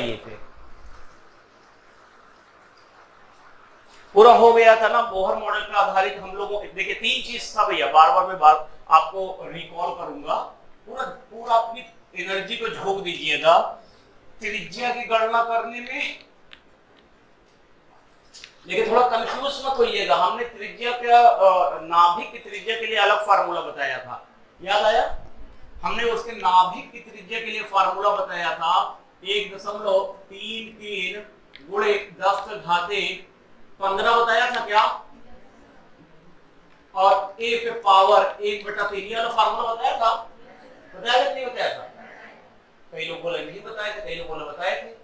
ये थे। पूरा हो गया था ना बोहर मॉडल पर आधारित हम लोगों को। देखिए 3 चीज था भैया, बार बार मैं आपको रिकॉल करूंगा। पूरा अपनी एनर्जी को झोंक दीजिएगा त्रिज्या की गणना करने में। लेकिन थोड़ा कंफ्यूज मत होइएगा, हमने त्रिज्या का नाभिक की त्रिज्या के लिए अलग फार्मूला बताया था, याद आया? हमने उसके नाभिक की त्रिज्या के लिए फार्मूला बताया था 1.33 गुणे 10⁻15 बताया था क्या? और a पे पावर 1/3 वाला फार्मूला बताया था, बताया कि नहीं बताया था? कई लोग बोले नहीं बताए थे, कई लोग बोले बताए थे।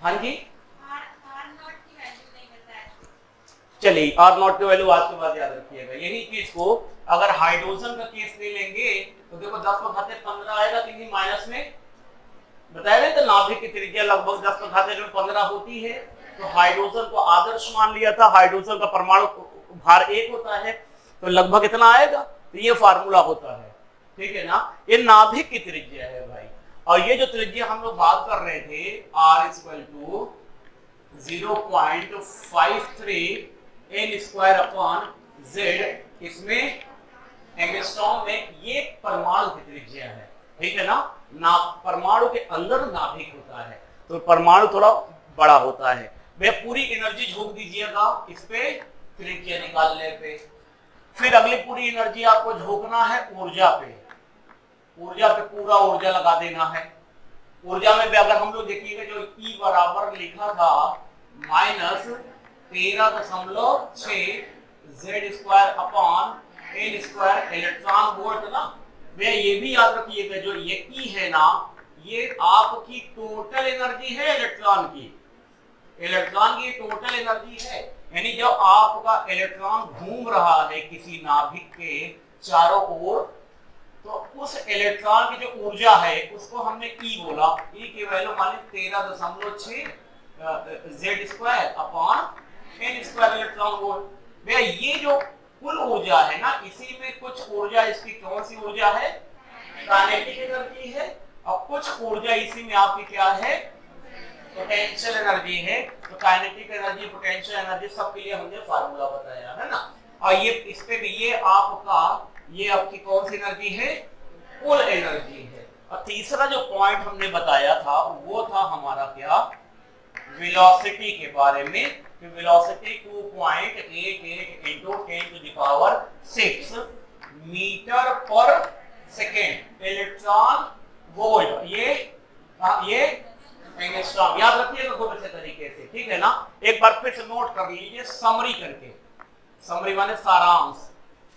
हाँ जी, चलिए आर नॉट की वैल्यू आज के बाद याद रखिएगा। यही चीज को अगर हाइड्रोजन का केस ले लेंगे तो देखो 10⁻15 आएगा, क्योंकि माइनस में बताया गया तो नाभिक की त्रिज्या लगभग 10⁻15 होती है। तो हाइड्रोजन को आदर्श मान लिया था, हाइड्रोजन का परमाणु भार 1 होता है, तो लगभग इतना आएगा। तो ये फार्मूला होता है, ठीक है ना? ये नाभिक की त्रिज्या है भाई। और ये जो त्रिज्या हम लोग बात कर रहे थे r = 0.53 n²/z, इसमें एंगस्ट्रॉम में ये परमाणु की त्रिज्या है, ठीक है ना? परमाणु के अंदर नाभिक होता है, तो परमाणु थोड़ा बड़ा होता है। भैया पूरी एनर्जी झोंक दीजिएगा इस पे त्रिज्या निकालने पे। फिर अगली पूरी एनर्जी आपको झोंकना है ऊर्जा पे। ऊर्जा पे पूरा ऊर्जा लगा देना है। ऊर्जा में भी अगर हम लोग देखिएगा जो E बराबर लिखा था -13.6 Z²/n² इलेक्ट्रॉन वोल्ट ना। भैया ये भी याद रखिएगा जो ये E है ना, ये आपकी टोटल एनर्जी है इलेक्ट्रॉन की। इलेक्ट्रॉन की टोटल एनर्जी है, यानी जब आपका इलेक्ट्रॉन घूम रहा है किसी नाभिक के चारों ओर, तो उस इलेक्ट्रॉन की जो ऊर्जा है उसको हमने E बोला। E की वैल्यू मान ली 13.6 Z²/n² इलेक्ट्रॉन वोल्ट। भैया ये जो कुल ऊर्जा है ना, इसी में कुछ ऊर्जा इसकी कौन सी ऊर्जा है? काइनेटिक एनर्जी है, और कुछ ऊर्जा इसी में आपकी क्या है? पोटेंशियल एनर्जी है। तो काइनेटिक एनर्जी, पोटेंशियल एनर्जी सबके लिए हमने फार्मूला बताया है ना। और ये इस पे भी ये आपकी कौन सी एनर्जी है? कुल एनर्जी है। और तीसरा जो पॉइंट हमने बताया था वो था हमारा क्या? वेलोसिटी के बारे में। Velocity 2.88 × 10⁻6 metre per second electron volt. ये एंगस्ट्रॉम याद रखिएगा खूब अच्छे तरीके से, ठीक है ना? एक बार फिर से नोट कर लीजिए समरी करके। समरी माने सारांश,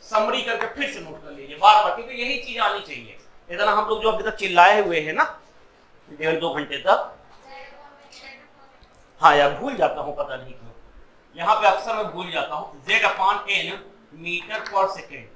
समरी करके फिर से नोट कर लीजिए बार बार, क्योंकि यही चीज आनी चाहिए। इतना हम लोग जो अभी तक चिल्लाए हुए हैं ना 1.5-2 घंटे तक, हाँ यार भूल जाता हूँ पता नहीं क्यों, यहाँ पे अक्सर मैं भूल जाता हूँ। Z/n metre per second.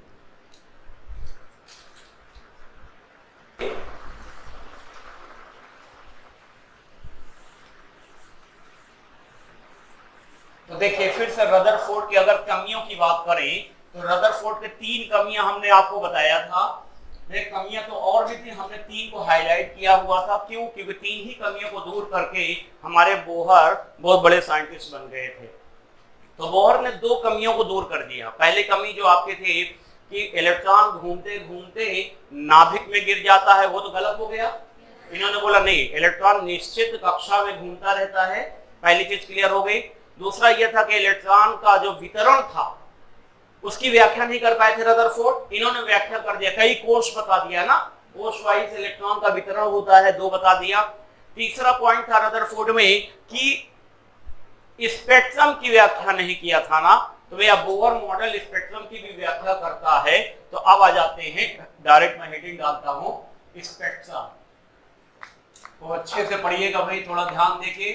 तो देखिए फिर से रदरफोर्ड की अगर कमियों की बात करें तो रदरफोर्ड के 3 कमियां हमने आपको बताया था। एक कमियां तो और भी थी, हमने 3 को हाईलाइट किया हुआ था। क्यों? क्योंकि 3 ही कमियों को दूर करके हमारे बोहर बहुत बड़े साइंटिस्ट बन गए थे। तो बोहर ने 2 कमियों को दूर कर दिया। पहली कमी जो आपके थे कि इलेक्ट्रॉन घूमते घूमते नाभिक में गिर जाता है, वो तो गलत हो गया। इन्होंने बोला नहीं, इलेक्ट्रॉन निश्चित कक्षा में घूमता रहता है। पहली चीज क्लियर हो गई। दूसरा यह था कि इलेक्ट्रॉन का जो वितरण था उसकी व्याख्या नहीं कर पाए थे रदरफोर्ड, इन्होंने व्याख्या कर दिया। कई कोष बता दिया ना, कोष वाइज इलेक्ट्रॉन का वितरण होता है, 2 बता दिया। तीसरा पॉइंट था रदरफोर्ड में कि स्पेक्ट्रम की व्याख्या नहीं किया था ना। तो भैया बोहर मॉडल स्पेक्ट्रम की भी व्याख्या करता है। तो अब आ जाते हैं, डायरेक्ट मैं हेडिंग डालता हूं स्पेक्ट्रम। तो अच्छे से पढ़िएगा भाई, थोड़ा ध्यान देके,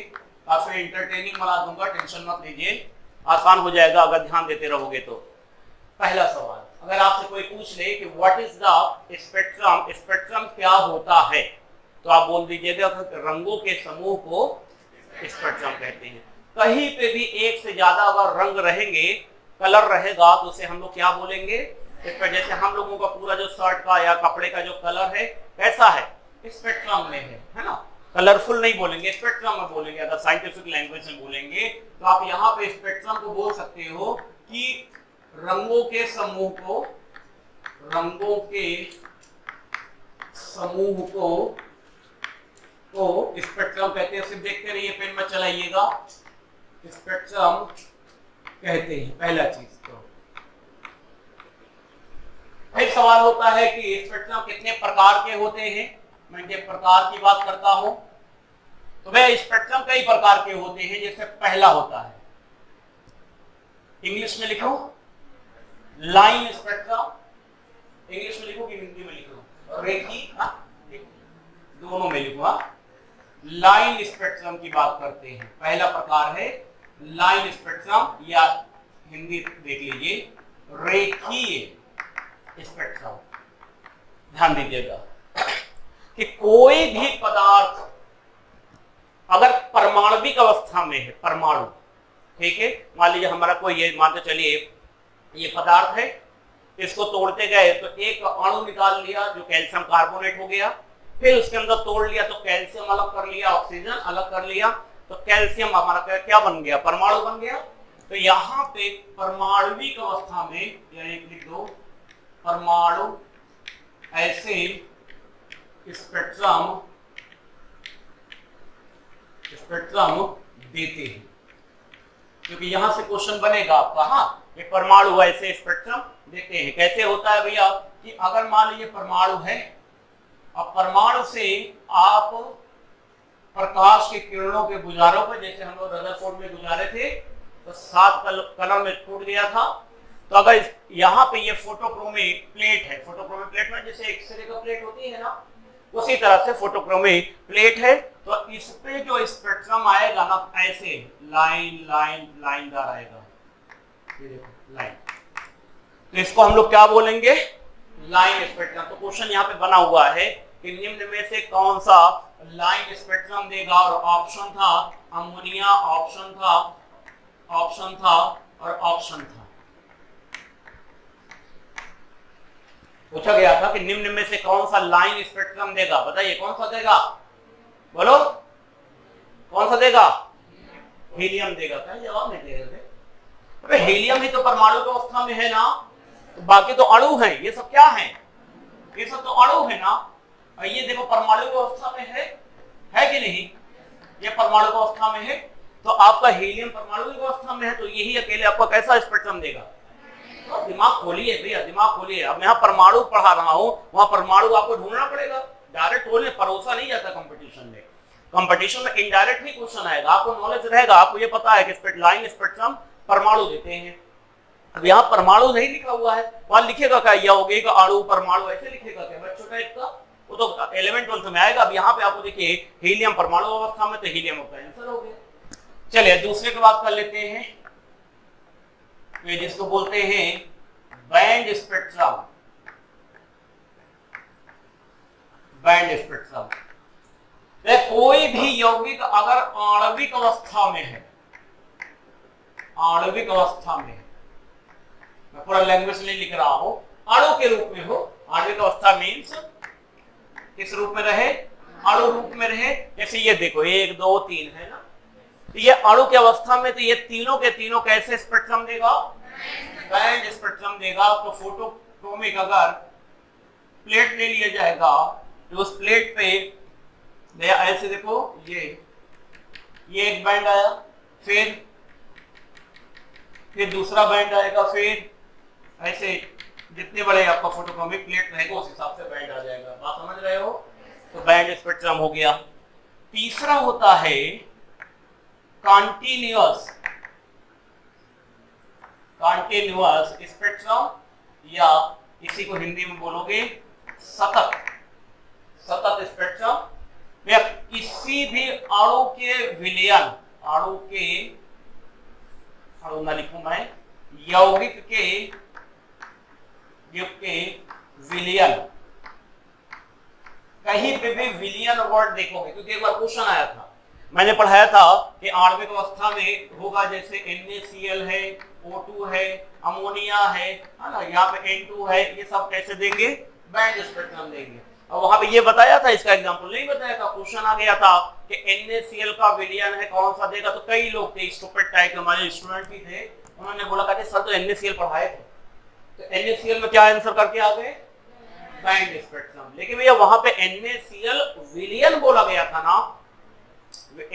काफी एंटरटेनिंग बना दूंगा, टेंशन मत लीजिए, आसान हो जाएगा अगर ध्यान देते रहोगे तो। पहला सवाल, अगर आपसे कोई पूछ ले कि what is the spectrum, spectrum क्या होता है, तो आप बोल दीजिएगा रंगों के समूह को स्पेक्ट्रम कहते हैं। कहीं पे भी एक से ज्यादा अगर रंग रहेंगे, कलर रहेगा, तो उसे हम लोग क्या बोलेंगे? इस पर जैसे हम लोगों का पूरा जो शर्ट का या कपड़े का जो कलर है कैसा है? स्पेक्ट्रम में है ना, कलरफुल नहीं बोलेंगे, स्पेक्ट्रम में बोलेंगे, अगर साइंटिफिक लैंग्वेज में बोलेंगे तो आप यहाँ पे स्पेक्ट्रम को बोल सकते हो कि रंगों के समूह को स्पेक्ट्रम कहते हैं। सिर्फ देखते रहिए, पेन में चलाइएगा, स्पेक्ट्रम कहते हैं पहला चीज। तो फिर सवाल होता है कि स्पेक्ट्रम कितने प्रकार के होते हैं। मैं जब प्रकार की बात करता हूं तो वह स्पेक्ट्रम कई प्रकार के होते हैं। जैसे पहला होता है, इंग्लिश में लिखो लाइन स्पेक्ट्रम, इंग्लिश में लिखो कि हिंदी में लिखो, रेखी, दोनों में लिखो। लाइन स्पेक्ट्रम की बात करते हैं, पहला प्रकार है लाइन स्पेक्ट्रम, या हिंदी देख लीजिए रेखीय स्पेक्ट्रम। ध्यान दीजिएगा कि कोई भी पदार्थ अगर परमाणविक अवस्था में है, परमाणु, ठीक है, मान लीजिए हमारा कोई ये मानते चलिए ये पदार्थ है, इसको तोड़ते गए तो एक अणु निकाल लिया जो कैल्शियम कार्बोनेट हो गया, फिर उसके अंदर तोड़ लिया तो कैल्शियम अलग कर लिया, ऑक्सीजन अलग कर लिया, तो कैल्शियम हमारा क्या बन गया, परमाणु बन गया। तो यहाँ पे परमाणविक अवस्था में यानी लिख दो परमाणु ऐसे स्पेक्ट्रम देते हैं, क्योंकि यहां से क्वेश्चन बनेगा आपका। हाँ, ये परमाणु ऐसे स्पेक्ट्रम देते हैं। कैसे होता है भैया कि अगर मान लीजिए परमाणु है, अब परमाणु से आप प्रकाश के किरणों के गुजारों पर, जैसे हम लोग रदरफोर्ड में गुजारे थे तो 7 कलर में टूट गया था, तो अगर यहाँ पे ये फोटोक्रोमिक प्लेट है, फोटोक्रोमिक प्लेट में जैसे एक्सरे का प्लेट होती है ना, उसी तरह से फोटोक्रोमिक प्लेट है, तो इस पे जो स्पेक्ट्रम आएगा ना ऐसे लाइन लाइन लाइनदार आएगा, ये देखो लाइन, तो इसको हम लोग क्या बोलेंगे, लाइन स्पेक्ट्रम। तो क्वेश्चन यहाँ पे बना हुआ है कि निम्न में से कौन सा लाइन स्पेक्ट्रम देगा, और ऑप्शन था अमोनिया, ऑप्शन था और ऑप्शन था। पूछा गया था कि निम्न में से कौन सा लाइन स्पेक्ट्रम देगा, बताइए कौन सा देगा, बोलो कौन सा देगा, हीलियम देगा। क्या जवाब नहीं दे रहे थे, अबे हीलियम ही तो परमाणु की अवस्था में है ना, तो बाकी तो अणु हैं, ये सब क्या हैं, ये सब तो अणु है ना। और ये देखो परमाणु की अवस्था में है कि नहीं, ये परमाणु की अवस्था में है, तो आपका हीलियम परमाणु की अवस्था में है, तो यही अकेले आपको कैसा स्पेक्ट्रम देगा। तो दिमाग खोलिए भैया, दिमाग खोलिए। अब यहाँ परमाणु पढ़ा रहा हूँ, वहां परमाणु आपको ढूंढना पड़ेगा, डायरेक्ट बोलने परोसा नहीं जाता कंपटीशन में। कंपटीशन में इनडायरेक्ट ही क्वेश्चन आएगा, आपको नॉलेज रहेगा, आपको ये पता है कि लाइन स्पेक्ट्रम परमाणु देते हैं। अब यहाँ परमाणु नहीं लिखा हुआ है, वहां लिखेगा क्या, यौगिक अणु परमाणु ऐसे लिखेगा क्या बच्चों का इसका, वो तो 11th 12th में आएगा। अब यहाँ पे आपको देखिए हीलियम परमाणु अवस्था में, तो हीलियम का आंसर हो गया। चलिए दूसरे की बात कर लेते हैं, जिसको बोलते हैं बैंड स्पेक्ट्रम। बैंड स्पेक्ट्रम कोई भी यौगिक अगर आणविक अवस्था में है, आणविक अवस्था में है, मैं पूरा लैंग्वेज नहीं लिख रहा हूं, अणु के रूप में हो, आणविक अवस्था मीन्स किस रूप में रहे, अणु रूप में रहे। जैसे ये देखो 1 2 3 है ना, तो ये अणु की अवस्था में, तो ये तीनों के तीनों कैसे स्पेक्ट्रम देगा, बैंड स्पेक्ट्रम देगा। तो फोटोक्रोमिक अगर प्लेट ले लिया जाएगा तो उस प्लेट पे ऐसे देखो ये एक बैंड आया, फिर दूसरा बैंड आएगा, फिर ऐसे जितने बड़े आपका फोटोक्रोमिक प्लेट रहेगा उस हिसाब से बैंड आ जाएगा। बात समझ रहे हो, तो बैंड स्पेक्ट्रम हो गया। तीसरा होता है कॉन्टिन्यूअस स्पेक्ट्रम, या इसी को हिंदी में बोलोगे सतत स्पेक्ट्रम। या किसी भी अणु के विलयन, अणु ना लिखूं मैं, यौगिक के विलयन, कहीं पे भी विलयन वर्ड देखोगे, क्योंकि एक बार क्वेश्चन आया था, मैंने पढ़ाया था कि आणविक अवस्था में होगा जैसे NaCl है, O2 है, अमोनिया है ना, यहाँ पे N2 है, ये सब कैसे देंगे, बैंड स्पेक्ट्रम देंगे। और वहां पे ये बताया था, इसका एग्जांपल नहीं बताया था, क्वेश्चन आ गया था कि NaCl का विलयन है कौन सा देगा, तो कई लोग थे स्टूपिड टाइप के, हमारे स्टूडेंट भी थे, उन्होंने बोला कहते सर तो NaCl पढ़ाए थे, तो NaCl में क्या आंसर करके आ गए, बैंड स्पेक्ट्रम। लेकिन भैया वहां पे NaCl विलयन बोला गया था ना,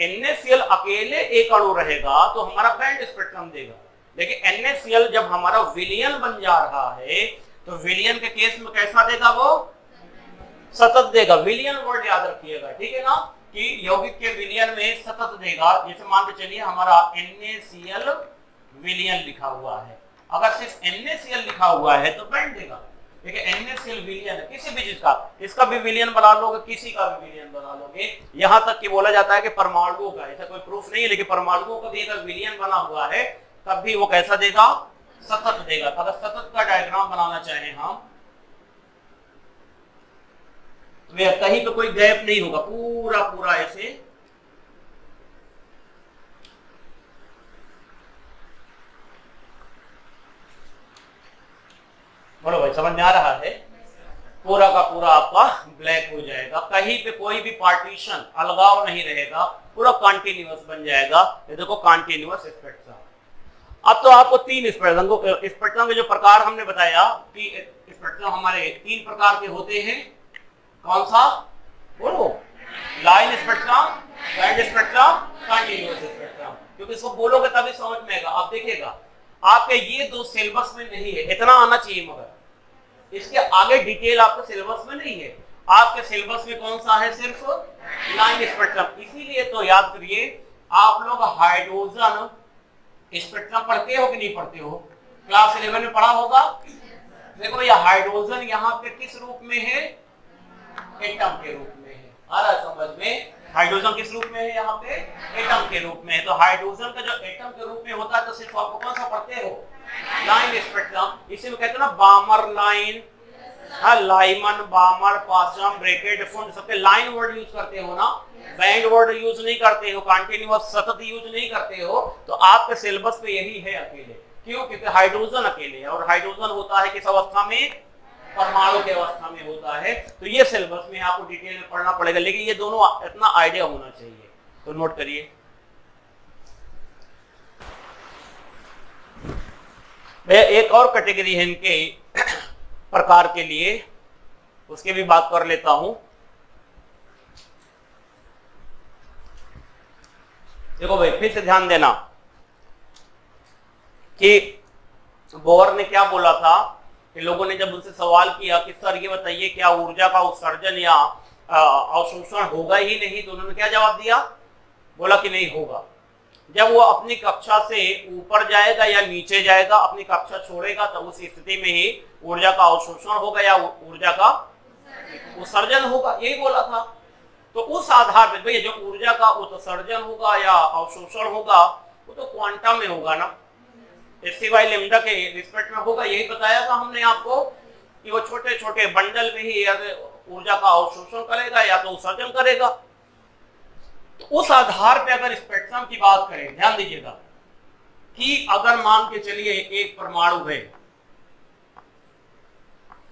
NaCl अकेले एक अणु रहेगा तो हमारा बैंड स्पेक्ट्रम देगा, लेकिन NaCl जब हमारा विलयन बन जा रहा है तो विलयन के केस में कैसा देगा, वो सतत देगा। विलयन वर्ड याद रखिएगा, ठीक है ना, कि यौगिक के विलयन में सतत देगा। जैसे मान के चलिए हमारा NaCl विलयन लिखा हुआ है, अगर सिर्फ NaCl लिखा हुआ है तो बैंड देगा, लेकिन NaCl विलयन है किसी भी चीज का, इसका भी विलयन बना लोगे, किसी का भी विलयन बना लोगे, यहां तक कि बोला जाता है कि परमाणुओं का, ऐसा कोई प्रूफ नहीं है, लेकिन परमाणुओं का भी अगर विलयन बना हुआ है तब भी वो कैसा देगा, सतत देगा। अगर सतत का डायग्राम बनाना चाहें हम तो कहीं पे कोई गैप नहीं होगा, पूरा पूरा ऐसे बोलो भाई, समझ में आ रहा है, पूरा का पूरा आपका ब्लैक हो जाएगा, कहीं पे कोई भी पार्टीशन अलगाव नहीं रहेगा, पूरा कंटिन्यूअस बन जाएगा। ये देखो कंटिन्यूअस स्पेक्ट्रम। अब तो आपको तीन स्पेक्ट्रम के जो प्रकार हमने बताया कि स्पेक्ट्रम हमारे तीन प्रकार के होते हैं, कौन सा बोलो, line spectrum, band spectrum, continuous spectrum, क्योंकि इसको बोलोगे तभी समझ में आएगा। आप देखिएगा आपके ये दो सिलेबस में नहीं है, इतना आना चाहिए, मगर इसके आगे डिटेल आपके सिलेबस में नहीं है। आपके सिलेबस में कौन सा है, सिर्फ लाइन स्पेक्ट्रम। इसीलिए तो याद करिए, आप लोग हाइड्रोजन स्पेक्ट्रम पढ़ते हो कि नहीं पढ़ते हो, क्लास 11 में पढ़ा होगा। देखो भैया हाइड्रोजन यहाँ पे किस रूप में है, एटम के रूप में है, आ रहा समझ में, हाइड्रोजन किस रूप में है, यहाँ पे एटम के रूप में है। तो हाइड्रोजन का जो एटम के रूप में होता है तो सिर्फ आपको कौन सा पढ़ते हो, लाइन स्पेक्ट्रम। इसी में कहते हैं ना बामर लाइन, लाइमन, बामर, पासम, ब्रैकेट, फुंड, सबके लाइन वर्ड यूज करते हो ना, बैंड वर्ड यूज नहीं करते हो, कंटिन्यूअस सतत यूज नहीं करते हो। तो आपके सिलेबस पे यही है अकेले, क्यों, क्योंकि हाइड्रोजन अकेले है, और हाइड्रोजन होता है किस अवस्था में, परमाणु की अवस्था में होता है। तो ये सिलेबस में आपको डिटेल में पढ़ना पड़ेगा, लेकिन ये दोनों इतना आइडिया होना चाहिए, तो नोट करिए। भैया एक और कैटेगरी है इनके प्रकार के लिए, उसकी भी बात कर लेता हूं। देखो भाई फिर से ध्यान देना कि बोर ने क्या बोला था कि लोगों ने जब उनसे सवाल किया कि सर ये बताइए क्या ऊर्जा का उत्सर्जन या अवशोषण होगा ही नहीं, तो उन्होंने क्या जवाब दिया, बोला कि नहीं होगा। जब वो अपनी कक्षा से ऊपर जाएगा या नीचे जाएगा, अपनी कक्षा छोड़ेगा, तो उस स्थिति में ही ऊर्जा का अवशोषण होगा या ऊर्जा का उत्सर्जन होगा, यही बोला था। तो उस आधार पर भैया जो ऊर्जा का उत्सर्जन होगा या अवशोषण होगा वो तो क्वांटम में होगा ना, SC/λ के रिस्पेक्ट में होगा, यही बताया था हमने आपको कि वो छोटे छोटे बंडल में ही ऊर्जा का अवशोषण करेगा या तो उत्सर्जन करेगा। तो उस आधार पे अगर स्पेक्ट्रम की बात करें, ध्यान दीजिएगा कि अगर मान के चलिए एक परमाणु है,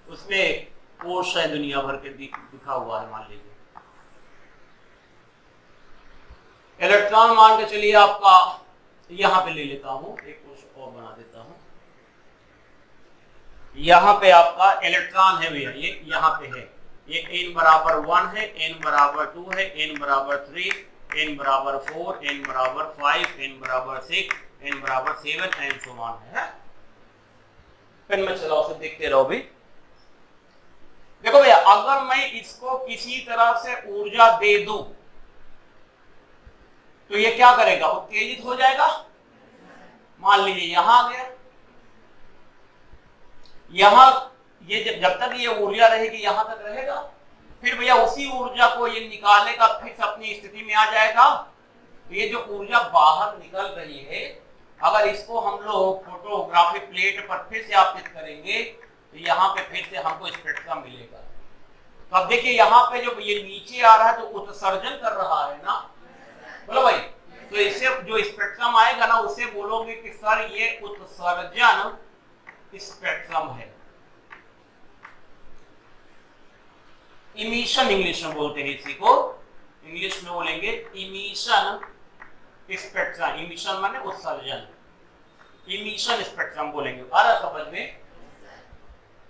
उसमें कोश है दुनिया भर के दिखा हुआ है, मान लीजिए इलेक्ट्रॉन मान के चलिए आपका, यहां पे ले लेता हूं, एक कोश और बना देता हूं, यहां पे आपका इलेक्ट्रॉन है भैया, ये यहां पे है, ये n बराबर 1 है, n बराबर 2 है, n बराबर 3, n बराबर 4, n बराबर 5, n बराबर 6, n बराबर 7 एंड सो ऑन है। पेन में चलाओ, से देखते रहो भी। देखो भैया अगर मैं इसको किसी तरह से ऊर्जा दे दूं तो ये क्या करेगा, उत्तेजित हो जाएगा। मान लीजिए यहां आ गया, यहां ये जब तक ये ऊर्जा रहेगी यहां तक रहेगा, फिर भैया उसी ऊर्जा को ये निकालेगा, फिर अपनी स्थिति में आ जाएगा। तो ये जो ऊर्जा बाहर निकल रही है, अगर इसको हम लोग फोटोग्राफी प्लेट पर फिर से आपतित करेंगे तो यहाँ पे फिर से हमको स्पेक्ट्रम मिलेगा। तो अब देखिए यहाँ पे जो ये नीचे आ रहा है तो उत्सर्जन कर रहा है ना, बोलो भाई, तो इससे जो स्पेक्ट्रम आएगा ना उससे बोलोगे कि सर ये उत्सर्जन स्पेक्ट्रम है। इमिशन इंग्लिश में बोलते हैं इसी को, इंग्लिश में बोलेंगे इमिशन स्पेक्ट्रम। इमिशन माने उत्सर्जन, इमिशन स्पेक्ट्रम बोलेंगे। आ रहा समझ में?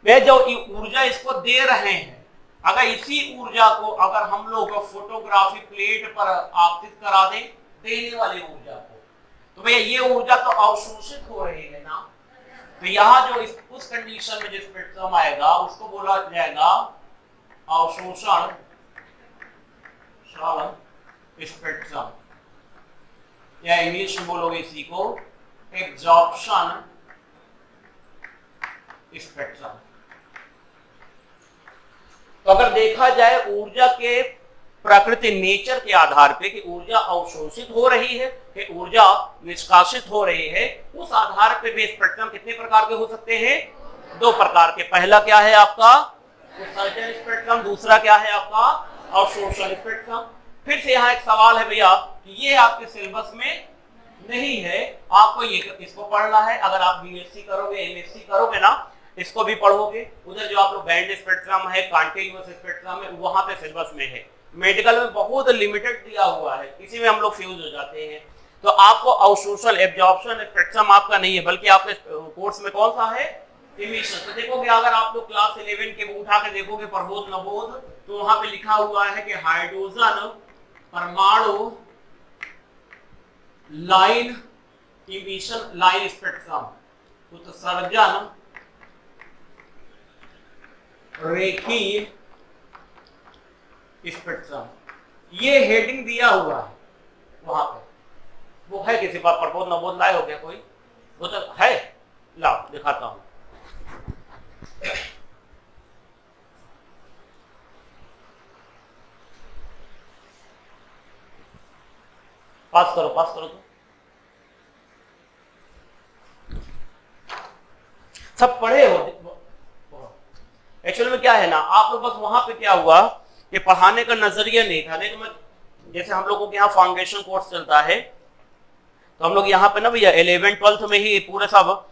वे जो ऊर्जा इसको दे रहे हैं, अगर इसी ऊर्जा को अगर हम लोग फोटोग्राफी प्लेट पर आपतित करा दें, देने वाली ऊर्जा को, तो भैया ये ऊर्जा तो अवशोषित हो रही है ना। तो यहाँ जो उस कंडीशन में जो स्पेक्ट्रम आएगा उसको बोला जाएगा अवशोषण स्पेक्ट्रम, या इंग्लिश में बोलोगे इसी को एब्जॉर्प्शन स्पेक्ट्रम। तो अगर देखा जाए ऊर्जा के प्रकृति नेचर के आधार पे कि ऊर्जा अवशोषित हो रही है कि ऊर्जा निष्कासित हो रही है, उस आधार पे भी स्पेक्ट्रम कितने प्रकार के हो सकते हैं? 2 प्रकार के। पहला क्या है आपका उत्सर्जन स्पेक्ट्रम, दूसरा क्या है आपका अवशोषण स्पेक्ट्रम। फिर से यहाँ एक सवाल है भैया कि ये आपके सिलेबस में नहीं है, आपको ये इसको पढ़ना है। अगर आप बीएससी करोगे, एमएससी करोगे ना, इसको भी पढ़ोगे। उधर जो आप लोग बैंड स्पेक्ट्रम है, कॉन्टिन्यूअस स्पेक्ट्रम है, वहां पे सिलेबस में है। मेडिकल में बहुत लिमिटेड दिया हुआ है, इसी में हम लोग फ्यूज हो जाते हैं। तो आपको अवशोषण एब्जॉर्प्शन स्पेक्ट्रम आपका नहीं है, बल्कि आपके कोर्स में कौन सा है? इमिशन। तो देखोगे अगर आप लोग क्लास 11 के उठा के देखोगे प्रबोध नवोध, तो वहां पे लिखा हुआ है कि हाइड्रोजन परमाणु लाइन इमिशन लाइन स्पेक्ट्रम, उत्सर्जन रेखीय स्पेक्ट्रम, ये हेडिंग दिया हुआ है वहां पे। वो है किसी बात प्रबोध नवोध लाए हो क्या कोई? वो तो है, लाओ दिखाता हूं। पास करो तो सब पढ़े हो। एक्चुअली में क्या है ना, आप लोग बस वहां पे क्या हुआ कि पढ़ाने का नजरिया नहीं था। नहीं तो मैं, जैसे हम लोगों के यहाँ फाउंडेशन कोर्स चलता है, तो हम लोग यहाँ पे ना भैया 11 12 में ही पूरे सब,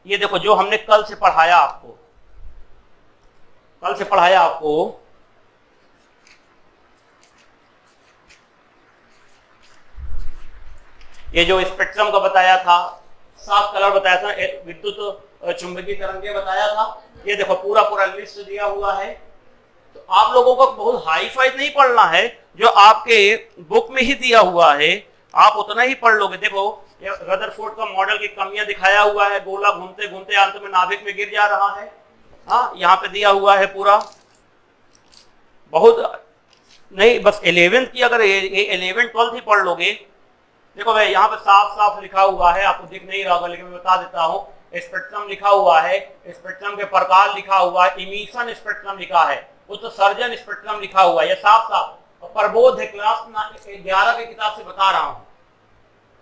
ये देखो जो हमने कल से पढ़ाया आपको, ये जो स्पेक्ट्रम का बताया था, 7 कलर बताया था, विद्युत चुंबकीय तरंगे बताया था, ये देखो पूरा लिस्ट दिया हुआ है। तो आप लोगों को बहुत हाई फाई नहीं पढ़ना है, जो आपके बुक में ही दिया हुआ है आप उतना ही पढ़ लोगे। देखो ये रदरफोर्ड का मॉडल की कमियां दिखाया हुआ है, गोला घूमते घूमते अंत में नाभिक में गिर जा रहा है। हाँ, यहाँ पे दिया हुआ है पूरा, बहुत नहीं, बस 11th की अगर 11 12 ही पढ़ लोगे। देखो भाई यहाँ पे साफ साफ लिखा हुआ है, आपको दिख नहीं रहा होगा लेकिन मैं बता देता हूँ। स्पेक्ट्रम लिखा हुआ है, स्पेक्ट्रम के प्रकार लिखा हुआ है, इमिशन स्पेक्ट्रम लिखा है, उत्सर्जन स्पेक्ट्रम लिखा हुआ है, ये साफ साफ प्रबोध है, क्लास 11 की किताब से बता रहा हूँ।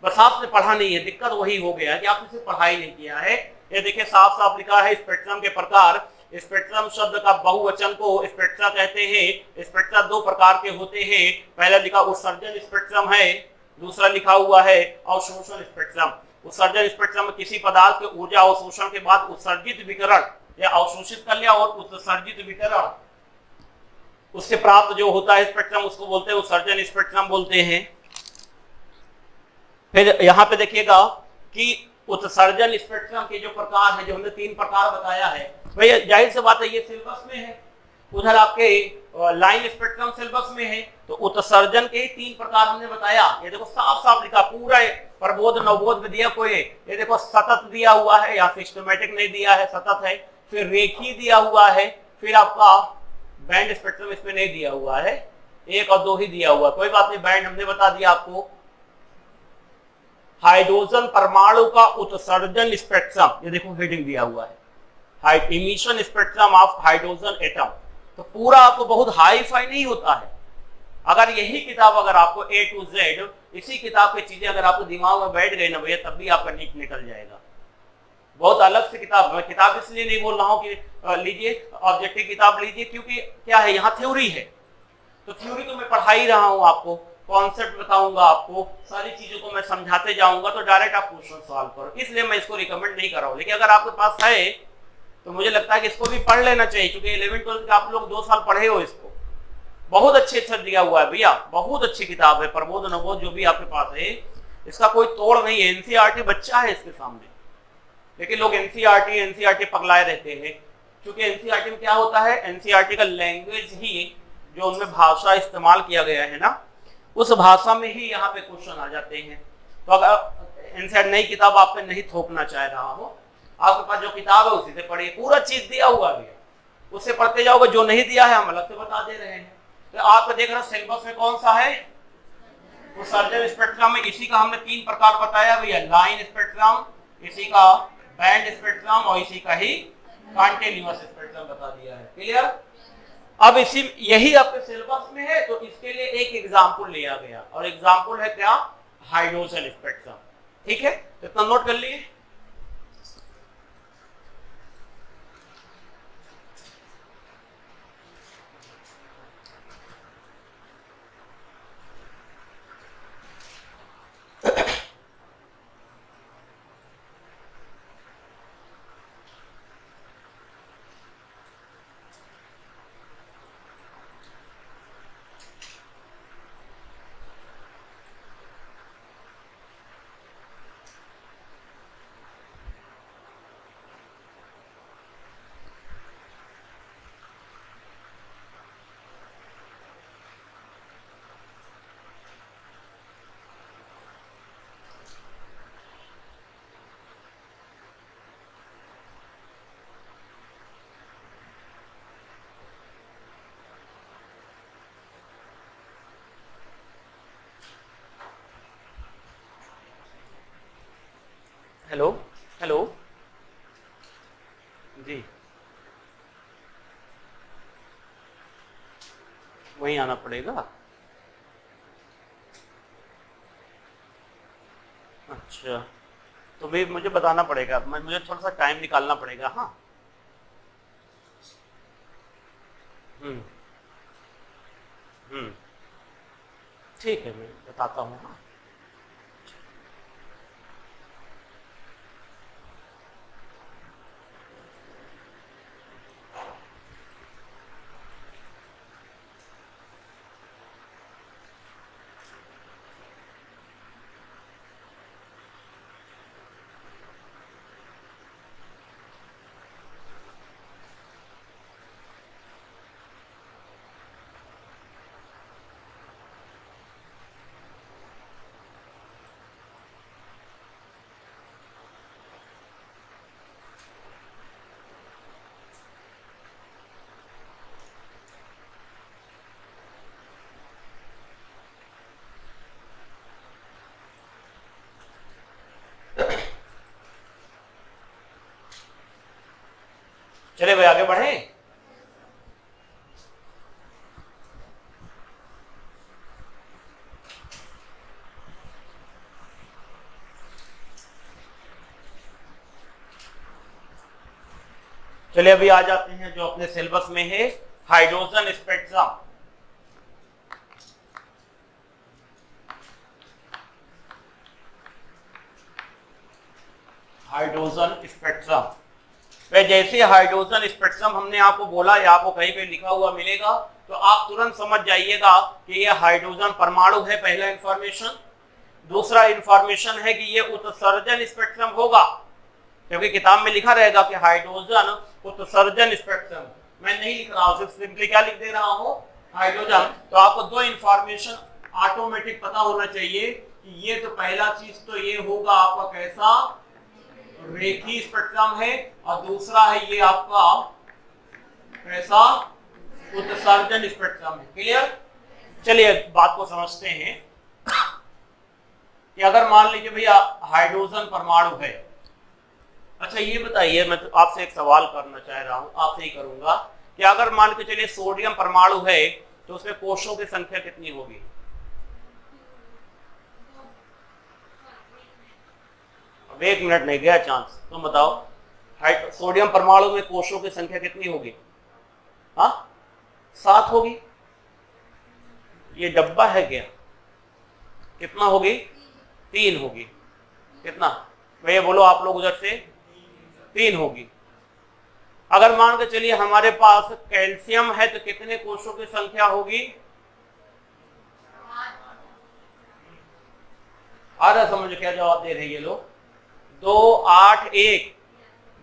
बस आपने पढ़ा नहीं है, दिक्कत वही हो गया है कि आपने सिर्फ पढ़ाई नहीं किया है। ये देखिए साफ साफ लिखा है स्पेक्ट्रम के प्रकार। स्पेक्ट्रम शब्द का बहुवचन को स्पेक्ट्रा कहते हैं। स्पेक्ट्रा 2 प्रकार के होते हैं, पहला लिखा उत्सर्जन स्पेक्ट्रम है, दूसरा लिखा हुआ है अवशोषण स्पेक्ट्रम। उत्सर्जन स्पेक्ट्रम में किसी पदार्थ के ऊर्जा अवशोषण के बाद उत्सर्जित विकिरण या अवशोषित कर लिया और उत्सर्जित विकिरण उससे प्राप्त जो होता है स्पेक्ट्रम, उसको बोलते हैं उत्सर्जन स्पेक्ट्रम बोलते हैं। फिर यहाँ पे देखिएगा कि उत्सर्जन स्पेक्ट्रम के जो प्रकार है, जो हमने 3 प्रकार बताया है, भैया जाहिर सी बात है ये सिलेबस में है। उधर आपके लाइन स्पेक्ट्रम सिलेबस में है, तो उत्सर्जन के 3 प्रकार हमने बताया। ये देखो साफ साफ लिखा, पूरा प्रबोध नवबोध में दिया कोई, ये देखो सतत दिया हुआ है, यहाँ सिस्टमेटिक नहीं दिया है, सतत है। फिर रेखी दिया हुआ है, फिर आपका बैंड स्पेक्ट्रम इसमें नहीं दिया हुआ है, 1 और 2 ही दिया हुआ। कोई बात नहीं, बैंड हमने बता दिया आपको। हाइड्रोजन परमाणु का उत्सर्जन स्पेक्ट्रम, ये देखो हेडिंग दिया हुआ है, emission spectrum of hydrogen atom. तो पूरा आपको बहुत हाई फाई नहीं होता है। अगर यही किताब अगर आपको A to Z, इसी किताब की चीजें अगर आपको दिमाग में बैठ गई ना भैया, तब भी आपका नीट निकल जाएगा। बहुत अलग से किताब, मैं किताब इसलिए नहीं बोल रहा हूँ कि लीजिए ऑब्जेक्टिव किताब लीजिए, क्योंकि क्या है यहाँ थ्योरी है, तो थ्योरी तो मैं पढ़ा ही रहा हूँ आपको, कॉन्सेप्ट बताऊंगा आपको, सारी चीजों को मैं समझाते जाऊंगा, तो डायरेक्ट आप क्वेश्चन सॉल्व करो। इसलिए मैं इसको रिकमेंड नहीं कर रहा हूँ। लेकिन अगर आपके पास है तो मुझे लगता है कि इसको भी पढ़ लेना चाहिए, क्योंकि 11 12 के आप लोग 2 साल पढ़े हो इसको, बहुत अच्छे अच्छा दिया हुआ है भैया, बहुत अच्छी किताब है प्रबोध नवोध जो भी आपके पास है, इसका कोई तोड़ नहीं है। एनसीईआरटी बच्चा है इसके सामने, लेकिन लोग एनसीईआरटी पगलाए रहते हैं। क्योंकि एनसीईआरटी में क्या होता है, एनसीईआरटी का लैंग्वेज ही जो उनमें भाषा इस्तेमाल किया गया है ना, उस भाषा में ही यहाँ पे क्वेश्चन आ जाते हैं। तो अगर एनसीईआरटी नई किताब आप पे नहीं थोपना चाह रहा हो, आपके पास जो किताब है उसी से पढ़िए, पूरा चीज दिया हुआ है, उससे पढ़ते जाओगे। जो नहीं दिया है हम अलग से बता दे रहे हैं। तो आप देख रहे सिलेबस में कौन सा है, उत्सर्जन स्पेक्ट्रम में इसी का हमने 3 प्रकार बताया भैया, लाइन स्पेक्ट्रम, इसी का बैंड स्पेक्ट्रम और इसी का ही कंटीन्यूअस स्पेक्ट्रम बता दिया है। क्लियर? अब इसी यही आपके सिलेबस में है, तो इसके लिए एक एग्जांपल लिया गया, और एग्जांपल है क्या, हाइड्रोजन स्पेक्ट्रम। ठीक है, तो इतना नोट कर लिए। हेलो हेलो जी, वहीं आना पड़ेगा। अच्छा, तो भी मुझे बताना पड़ेगा, मुझे थोड़ा सा टाइम निकालना पड़ेगा। हाँ, हम्म हम्म, ठीक है, मैं बताता हूँ। हाँ, चले भाई आगे बढ़े। चलिए अभी आ जाते हैं जो अपने सिलेबस में है, हाइड्रोजन स्पेक्ट्रम। हाइड्रोजन स्पेक्ट्रम वे जैसे हाइड्रोजन स्पेक्ट्रम हमने आपको बोला या आपको कहीं पे लिखा हुआ मिलेगा, तो आप तुरंत समझ जाइएगा कि ये हाइड्रोजन परमाणु है, पहला इंफॉर्मेशन। दूसरा इंफॉर्मेशन है कि ये उत्सर्जन स्पेक्ट्रम होगा, क्योंकि किताब में लिखा रहेगा कि हाइड्रोजन उत्सर्जन स्पेक्ट्रम। मैं नहीं लिख रहा हूं, सिर्फ सिंपली क्या लिख दे रहा हूं, हाइड्रोजन। तो आपको 2 इंफॉर्मेशन ऑटोमेटिक पता होना चाहिए कि ये तो पहला चीज तो ये होगा आपका कैसा, रेखीय स्पेक्ट्रम है, और दूसरा है ये आपका कैसा, उत्सर्जन स्पेक्ट्रम है। क्लियर? चलिए बात को समझते हैं कि अगर मान लीजिए भैया हाइड्रोजन परमाणु है। अच्छा ये बताइए, मैं तो आपसे एक सवाल करना चाह रहा हूं, आपसे ही करूंगा कि अगर मान के चलिए सोडियम परमाणु है, तो उसमें कोषों की संख्या कितनी होगी? अब 1 मिनट नहीं गया चांस, तुम बताओ सोडियम परमाणु में कोषों की संख्या कितनी होगी? हाँ, 7 होगी। ये डब्बा है क्या, कितना होगी? 3 होगी। कितना भैया बोलो आप लोग उधर से? 3 होगी। अगर मान के चलिए हमारे पास कैल्शियम है तो कितने कोषों की संख्या होगी? आधा समझ क्या जवाब दे रहे हैं ये लोग? 2 8 1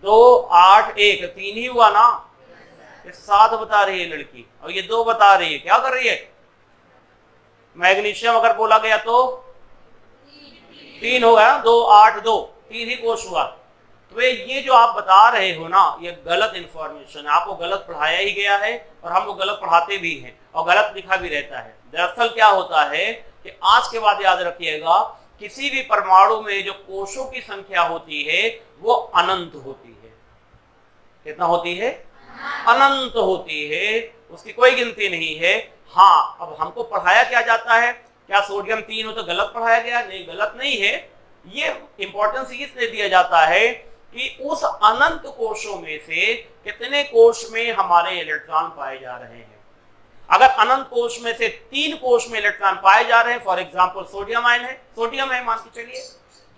2 8 1 3 ही हुआ ना? ये 7 बता रही है लड़की और ये 2 बता रही है। क्या कर रही है? मैग्नीशियम अगर बोला गया तो 3 हो गया, 2 8 2 3 ही कोष हुआ। तो ये जो आप बता रहे हो ना, ये गलत इंफॉर्मेशन है, आपको गलत पढ़ाया ही गया है और हम लोग गलत पढ़ाते भी हैं और गलत लिखा भी रहता है। दरअसल क्या होता है कि आज के बाद याद रखिएगा, किसी भी परमाणु में जो कोषों की संख्या होती है वो अनंत होती है। कितना होती है? अनंत होती है, उसकी कोई गिनती नहीं है। हाँ, अब हमको पढ़ाया क्या जाता है, क्या सोडियम 3 हो तो गलत पढ़ाया गया? नहीं, गलत नहीं है। ये इंपॉर्टेंस इसलिए दिया जाता है कि उस अनंत कोषों में से कितने कोष में हमारे इलेक्ट्रॉन पाए जा रहे हैं। अगर अनंत कोष में से 3 कोष में इलेक्ट्रॉन पाए जा रहे हैं, फॉर एग्जांपल सोडियम आयन है, सोडियम है मान के चलिए,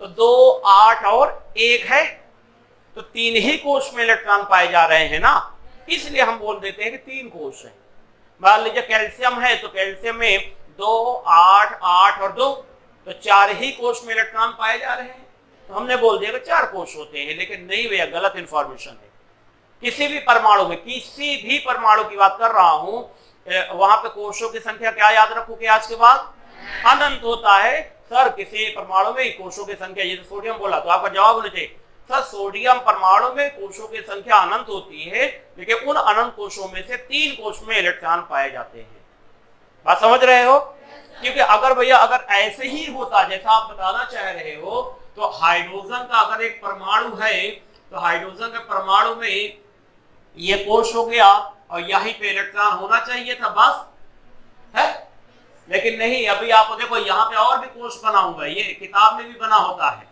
तो 2 8 और 1 है, तो 3 ही कोष में इलेक्ट्रॉन पाए जा रहे हैं ना, इसलिए हम बोल देते हैं कि 3 कोष है। मान लीजिए कैल्शियम है तो कैल्शियम में 2 8 8 और 2, तो 4 ही कोष में इलेक्ट्रॉन पाए जा रहे हैं, तो हमने बोल दिया कि 4 कोष होते हैं। लेकिन नहीं भैया, गलत इंफॉर्मेशन है। किसी भी परमाणु में, किसी भी परमाणु की बात कर रहा हूं, वहां पे कोषों की संख्या क्या याद रखोगे आज के बाद? अनंत होता है। सर किसी परमाणु में कोषों की संख्या, जैसे सोडियम बोला तो आपका जवाब होना चाहिए सर सोडियम परमाणु में कोषों की संख्या अनंत होती है, लेकिन उन अनंत कोषों में से 3 कोष में इलेक्ट्रॉन पाए जाते हैं। बात समझ रहे हो? क्योंकि अगर भैया अगर ऐसे ही होता जैसा आप बताना चाह रहे हो, तो हाइड्रोजन का अगर एक परमाणु है तो हाइड्रोजन के परमाणु में ये कोष हो गया और यहीं पे इलेक्ट्रॉन होना चाहिए था, बस है। लेकिन नहीं, अभी आप देखो यहाँ पे और भी कोष बना हुआ है, ये किताब में भी बना होता है,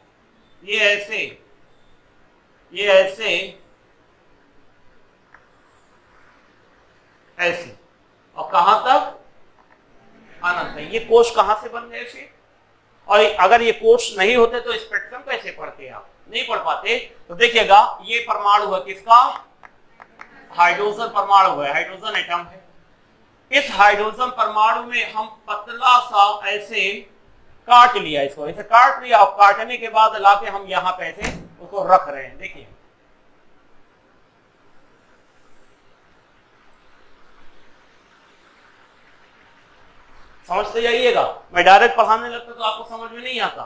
ये ऐसे, ये ऐसे, ऐसे, और कहां तक? अनंत है। ये कोष कहां से बन गए फिर? और अगर ये कोष नहीं होते तो स्पेक्ट्रम कैसे पढ़ते? आप नहीं पढ़ पाते। तो देखिएगा, ये परमाणु है किसका? हाइड्रोजन परमाणु है, हाइड्रोजन एटम है। इस हाइड्रोजन परमाणु में हम पतला सा ऐसे काट लिया, इसको ऐसे काट लिया और काटने के बाद लाके हम यहाँ पे ऐसे उसको रख रहे हैं। देखिए समझते जाइएगा, मैं डायरेक्ट पढ़ाने लगता तो आपको समझ में नहीं आता।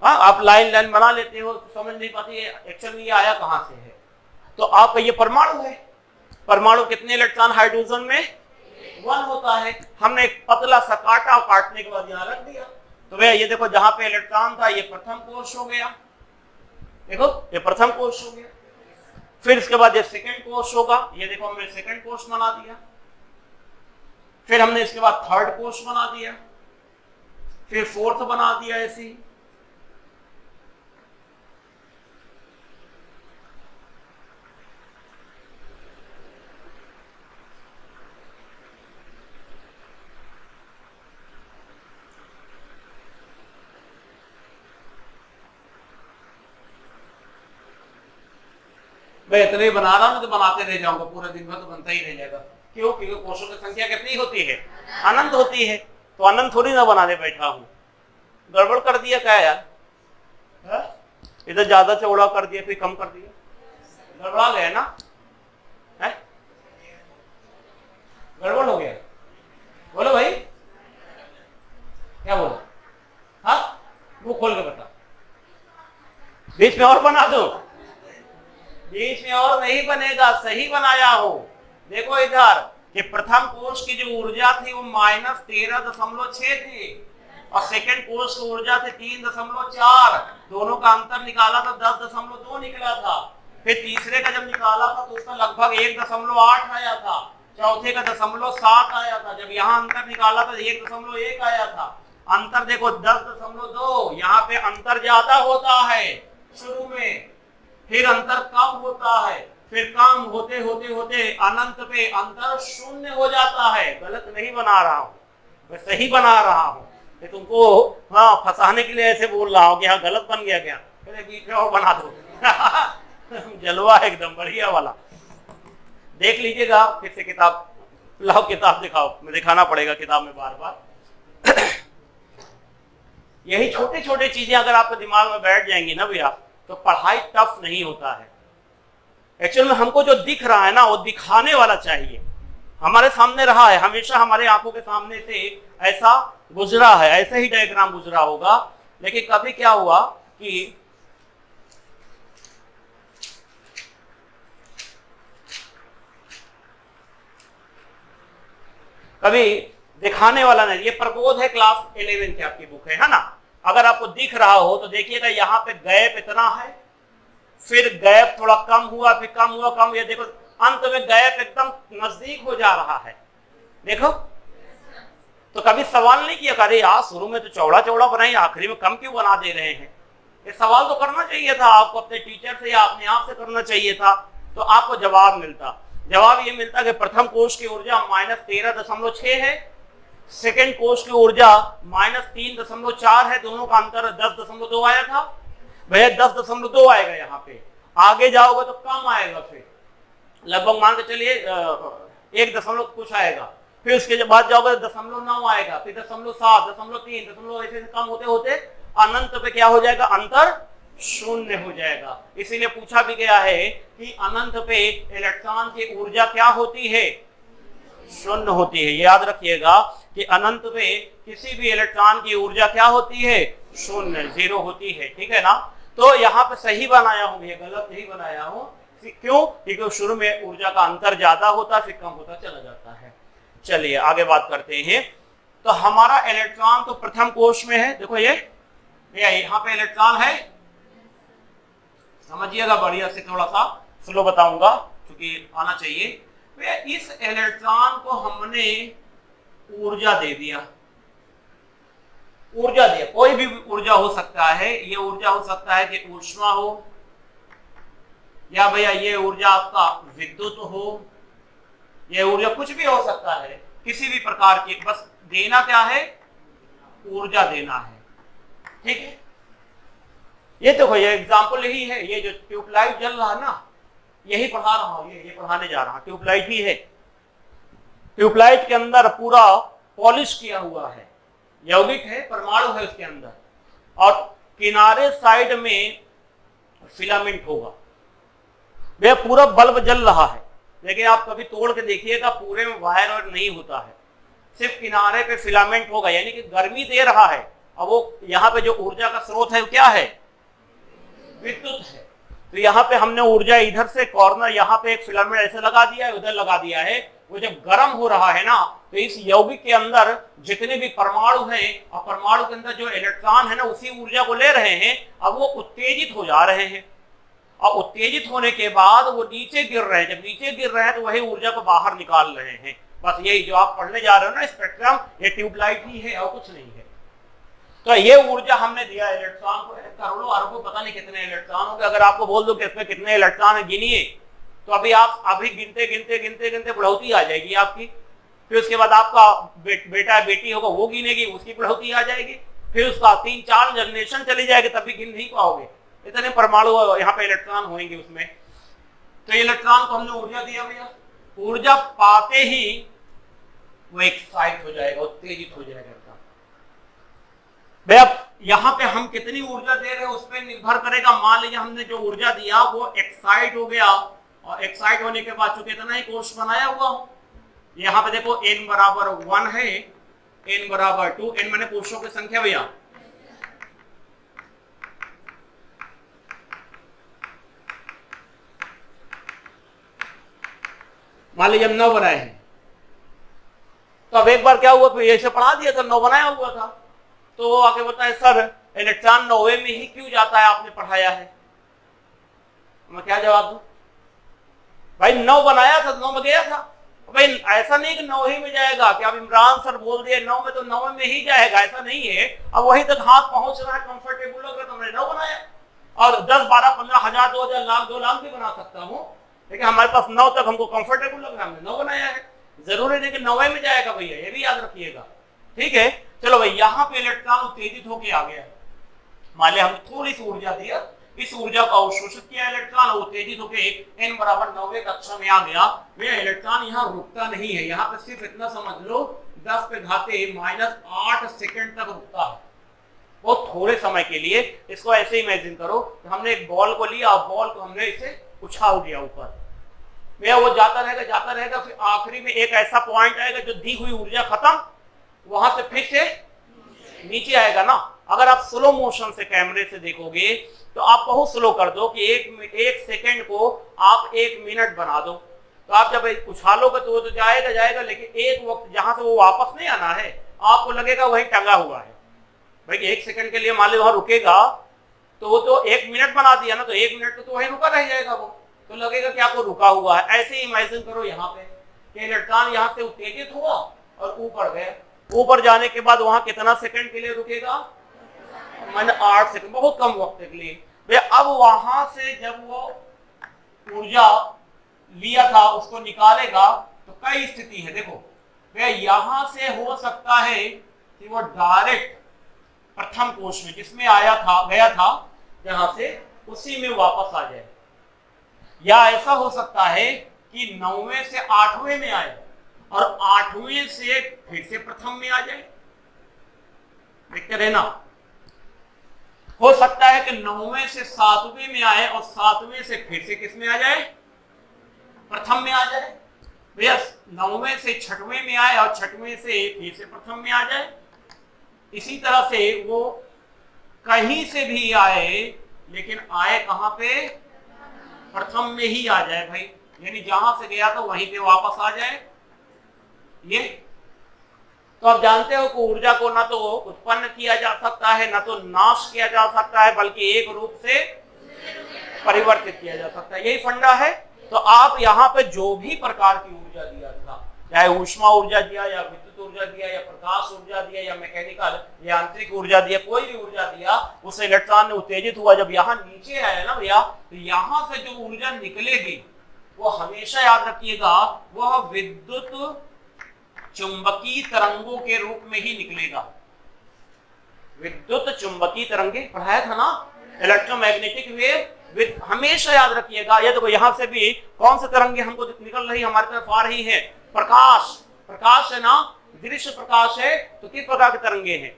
हाँ, आप लाइन लाइन बना लेते हो तो समझ नहीं पाती एक्चुअल में ये आया कहां से है। तो आप ये परमाणु है, परमाणु कितने इलेक्ट्रॉन हाइड्रोजन में? 1 होता है। हमने एक पतला सा काटा, काटने के बाद यहाँ रख दिया, तो भैया ये देखो जहां पे इलेक्ट्रॉन था ये प्रथम कोष हो गया, देखो ये प्रथम कोष हो गया। फिर इसके बाद ये सेकंड कोष होगा, ये देखो हमने सेकंड कोष बना दिया। फिर हमने इसके बाद थर्ड कोष बना दिया, फिर फोर्थ बना दिया ऐसे ही। मैं इतने ही बना रहा हूं तो बनाते रह जाऊंगा, पूरे दिन भर तो बनता ही रह जाएगा। क्यों? क्योंकि कोषों की संख्या कितनी होती है? अनंत होती है। तो अनंत थोड़ी ना बनाने बैठा हूं। गड़बड़ कर दिया क्या यार? इधर ज्यादा चौड़ा कर दिया, फिर कम कर दिया, गड़बड़ा गया ना? है गड़बड़ हो गया? बोलो भाई, क्या बोलो? हाँ, वो खोल के बता। बीच में और बना दो, बीच में और नहीं बनेगा, सही बनाया हो। देखो इधर, कि प्रथम कोष की जो ऊर्जा थी वो -13.6 थी और सेकंड कोष की ऊर्जा थी 3.4, दोनों का अंतर निकाला था 10.2 निकला था। फिर तीसरे का जब निकाला था तो उसका लगभग 1.8 आया था, चौथे का 0.7 आया था, जब यहाँ अंतर निकाला था 1.1 आया था। अंतर देखो 10.2, यहाँ पे अंतर ज्यादा होता है शुरू में, फिर अंतर कम होता है, फिर कम होते होते होते अनंत पे अंतर 0 हो जाता है। गलत नहीं बना रहा हूँ, मैं सही बना रहा हूँ। तुमको हाँ फंसाने के लिए ऐसे बोल रहा हूँ कि हाँ गलत बन गया क्या, बीच में और बना दो। जलवा एकदम बढ़िया वाला। देख लीजिएगा फिर से किताब, लाओ किताब दिखाओ, मैं दिखाना पड़ेगा किताब में बार बार। यही छोटे छोटे चीजें अगर आपके दिमाग में बैठ जाएंगी ना भैया, तो पढ़ाई टफ नहीं होता है। एक्चुअल में हमको जो दिख रहा है ना, वो दिखाने वाला चाहिए। हमारे सामने रहा है, हमेशा हमारे आंखों के सामने से ऐसा गुजरा है, ऐसे ही डायग्राम गुजरा होगा, लेकिन कभी क्या हुआ कि कभी दिखाने वाला नहीं। ये प्रबोध है, क्लास 11 की आपकी बुक है ना। अगर आपको दिख रहा हो तो देखिएगा यहाँ पे गैप इतना है, फिर गैप थोड़ा कम हुआ, फिर कम हुआ, कम, ये देखो अंत में गैप एकदम नजदीक हो जा रहा है। देखो, तो कभी सवाल नहीं किया, अरे यार शुरू में तो चौड़ा चौड़ा बनाई, आखिरी में कम क्यों बना दे रहे हैं। ये सवाल तो करना चाहिए था आपको, अपने टीचर से या अपने आप से करना चाहिए था, तो आपको जवाब मिलता। जवाब ये मिलता कि प्रथम कोश की ऊर्जा -13.6 है, सेकेंड कोश की ऊर्जा -3.4 है, दोनों का अंतर 10.2 आया था। भैया 10.2 आएगा, यहाँ पे आगे जाओगे तो कम आएगा, फिर लगभग मान के चलिए 1 कुछ आएगा, फिर उसके बाद जाओगे 0.9 आएगा, फिर 0.7, 0.3, ऐसे कम होते होते अनंत पे क्या हो जाएगा, अंतर शून्य हो जाएगा। इसीलिए पूछा भी गया है कि अनंत पे इलेक्ट्रॉन की ऊर्जा क्या होती है, शून्य होती है। याद रखिएगा कि अनंत पे किसी भी इलेक्ट्रॉन की ऊर्जा क्या होती है, शून्य, 0 होती है। ठीक है ना। तो यहाँ पे सही बनाया हूं, ये गलत नहीं बनाया हूं। क्यों? क्योंकि शुरू में ऊर्जा का अंतर ज्यादा होता, फिर कम होता चला जाता है। चलिए आगे बात करते हैं। तो हमारा इलेक्ट्रॉन तो प्रथम कोश में है, देखो ये यहाँ पे इलेक्ट्रॉन है, समझिएगा बढ़िया से, थोड़ा सा स्लो बताऊंगा क्योंकि आना चाहिए। इस इलेक्ट्रॉन को हमने ऊर्जा दे दिया, ऊर्जा दिया, कोई भी ऊर्जा हो सकता है। ये ऊर्जा हो सकता है कि ऊष्मा हो, या भैया ये ऊर्जा आपका विद्युत हो, ये ऊर्जा कुछ भी हो सकता है, किसी भी प्रकार की, बस देना क्या है, ऊर्जा देना है। ठीक है। ये देखो ये एग्जाम्पल यही है, ये जो ट्यूबलाइट जल रहा है ना, यही पढ़ा रहा हूं, ये पढ़ाने जा रहा हूं, ट्यूबलाइट ही है। ट्यूबलाइट के अंदर पूरा पॉलिश किया हुआ है, यौगिक है, परमाणु है उसके अंदर, और किनारे साइड में फिलामेंट होगा। वह पूरा बल्ब जल रहा है, लेकिन आप कभी तोड़ के देखिएगा पूरे में वायर और नहीं होता है, सिर्फ किनारे पे फिलामेंट होगा, यानी कि गर्मी दे रहा है। अब वो यहाँ पे जो ऊर्जा का स्रोत है वो क्या है, विद्युत है। तो यहाँ पे हमने ऊर्जा इधर से कॉर्नर, यहाँ पे एक फिलामेंट ऐसे लगा दिया है, उधर लगा दिया है। वो जब गर्म हो रहा है ना, तो इस यौगिक के अंदर जितने भी परमाणु हैं, और परमाणु के अंदर जो इलेक्ट्रॉन है ना, उसी ऊर्जा को ले रहे हैं। अब वो उत्तेजित हो जा रहे हैं, और उत्तेजित होने के बाद वो नीचे गिर रहे हैं। जब नीचे गिर रहे हैं तो वही ऊर्जा को बाहर निकाल रहे हैं। बस यही जो आप पढ़ने जा रहे हो ना स्पेक्ट्रम, ये ट्यूबलाइट ही है और कुछ नहीं है। तो ये ऊर्जा हमने दिया इलेक्ट्रॉन को, करोड़ों अरबों, पता नहीं कितने इलेक्ट्रॉन होंगे। अगर आपको बोल दो कि इसमें कितने इलेक्ट्रॉन है गिनिए, तो अभी आप अभी गिनते गिनते गिनते गिनते बढ़ोतरी आ जाएगी आपकी। फिर उसके बाद आपका बेटा बेटी होगा, वो गिनेगी, उसकी बढ़ोतरी आ जाएगी। फिर उसका 3-4 जनरेशन चली जाएगी, तब भी गिन नहीं पाओगे, इतने परमाणु यहाँ पे इलेक्ट्रॉन होंगे उसमें। तो इलेक्ट्रॉन को हमने ऊर्जा दिया भैया, ऊर्जा पाते ही वो एक्साइट हो जाएगा, उत्तेजित हो जाएगा। भैया यहाँ पे हम कितनी ऊर्जा दे रहे हैं उस पर निर्भर करेगा। मान लीजिए हमने जो ऊर्जा दिया वो एक्साइट हो गया, और एक्साइट होने के बाद चूंकि इतना ही कोश बनाया हुआ हो, यहाँ पे देखो n बराबर 1 है, n बराबर 2, n माने कोशों की संख्या भैया। मान लीजिए हम 9 बनाए हैं, तो अब एक बार क्या हुआ, फिर ऐसे पढ़ा दिया था, 9 बनाया हुआ था, तो वो आके बताए सर इलेक्ट्रॉन 9वें में ही क्यों जाता है, आपने पढ़ाया है। मैं क्या जवाब दूं, भाई 9 बनाया था, 9 में गया था। भाई ऐसा नहीं कि 9 ही में जाएगा, कि अब इमरान सर बोल दिए 9 में, तो 9 में ही जाएगा, ऐसा नहीं है। अब वही तक हाथ पहुंच रहा है, कंफर्टेबल लग रहा है, तो हमने 9 बनाया। और 10, 12, 15 हजार, 2000, लाख, 2 लाख भी बना सकता हूँ, लेकिन हमारे पास 9 तक हमको कंफर्टेबल लग रहा है, हमने 9 बनाया है। जरूरी नहीं कि 9वें में जाएगा भैया, ये भी याद रखिएगा। ठीक है। चलो भाई यहाँ पे इलेक्ट्रॉन उत्तेजित होके आ गया, मान लिया हमने थोड़ी सी ऊर्जा दिया, इस ऊर्जा को अवशोषित किया इलेक्ट्रॉन और उत्तेजित होकर n बराबर 90 कक्षा में आ गया। वे इलेक्ट्रॉन यहाँ रुकता नहीं है, यहाँ पे सिर्फ इतना समझ लो 10 पे घाते -8 सेकंड तक रुकता है, बहुत थोड़े समय के लिए। इसको ऐसे इमेजिन करो, हमने एक बॉल को लिया, बॉल को हमने इसे उछाल दिया ऊपर, भैया वो जाता रहेगा, फिर आखिरी में एक ऐसा पॉइंट आएगा जो दी हुई ऊर्जा खत्म, वहां से फिर से नीचे आएगा ना। अगर आप स्लो मोशन से कैमरे से देखोगे तो आप बहुत स्लो कर दो कि एक सेकंड को आप 1 मिनट बना दो, तो आप जब उछालोगे तो वो तो जाएगा, लेकिन एक वक्त जहां से वो वापस नहीं आना है, आपको लगेगा वहीं टंगा हुआ है। भाई 1 सेकंड के लिए मान लो वहां रुकेगा तो वो तो 1 मिनट बना दिया ना, तो 1 मिनट तो वहीं रुका रह जाएगा, वो तो लगेगा कि आपको रुका हुआ है। ऐसे ही इमेजिन करो यहाँ पे कि इलेक्ट्रॉन यहाँ से उत्तेजित हुआ और ऊपर गए, ऊपर जाने के बाद वहां कितना सेकंड के लिए रुकेगा, मैंने 8 सेकंड, बहुत कम वक्त के लिए। भैया अब वहां से जब वो ऊर्जा लिया था उसको निकालेगा तो कई स्थिति है, देखो भैया यहां से हो सकता है कि वो डायरेक्ट प्रथम कोश में जिसमें गया था जहां से उसी में वापस आ जाए, या ऐसा हो सकता है कि 9वें से 8वें में आए और 8वें से फिर से प्रथम में आ जाए। देखते रहना, हो सकता है कि 9वें से 7वें में आए और 7वें से फिर से किस में आ जाए, प्रथम में आ जाए। भैया 9वें से 6वें में आए और 6वें से फिर से प्रथम में आ जाए। इसी तरह से वो कहीं से भी आए लेकिन आए कहां पे, प्रथम में ही आ जाए भाई, यानी जहां से गया था वहीं पे वापस आ जाए। ये तो आप जानते हो कि ऊर्जा को ना तो उत्पन्न किया जा सकता है ना तो नाश किया जा सकता है, बल्कि एक रूप से परिवर्तित किया जा सकता है, यही फंडा है। तो आप यहाँ पे जो भी प्रकार की ऊर्जा दिया था, चाहे ऊष्मा ऊर्जा दिया या विद्युत ऊर्जा दिया या प्रकाश ऊर्जा दिया या मैकेनिकल या यांत्रिक ऊर्जा दिया, कोई भी ऊर्जा दिया, उस इलेक्ट्रॉन ने उत्तेजित हुआ, जब यहाँ नीचे आया ना भैया, तो यहाँ से जो ऊर्जा निकलेगी वो हमेशा याद रखिएगा वह विद्युत चुंबकीय तरंगों के रूप में ही निकलेगा। विद्युत चुंबकीय तरंगे पढ़ाया था ना, इलेक्ट्रोमैग्नेटिक वेव, हमेशा याद रखिएगा। ये देखो यहाँ से भी कौन से तरंगे हमको निकल रही हमारी तरफ आ रही है, प्रकाश है ना, दृश्य प्रकाश है, तो किस प्रकार के तरंगे हैं,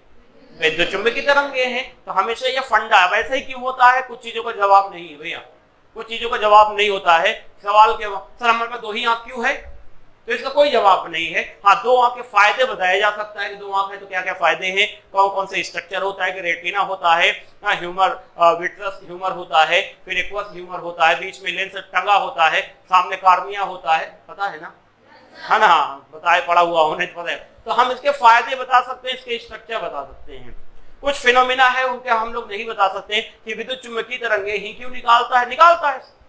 विद्युत चुंबकीय तरंगे हैं। तो हमेशा ये फंडा है। वैसे ही क्यों होता है, कुछ चीजों का जवाब नहीं है भैया, कुछ चीजों का जवाब नहीं होता है। सवाल के सर हमारे पास 2 ही आंख क्यों है, तो इसका कोई जवाब नहीं है। हाँ, 2 आंख के फायदे बताया जा सकता है कि 2 आंख है तो क्या क्या फायदे हैं, कौन कौन से स्ट्रक्चर होता है, कि रेटिना होता है, ह्यूमर विट्रस ह्यूमर होता है, फिर एक्वस ह्यूमर होता है, बीच में लेंस टंगा होता है, सामने कार्निया होता है, पता है ना, है ना, बताए पड़ा हुआ होने पता है। तो हम इसके फायदे बता सकते हैं, इसके स्ट्रक्चर बता सकते हैं। कुछ फिनोमिना है उनके हम लोग नहीं बता सकते कि विद्युत चुंबकीय तरंगे ही क्यों निकालता है,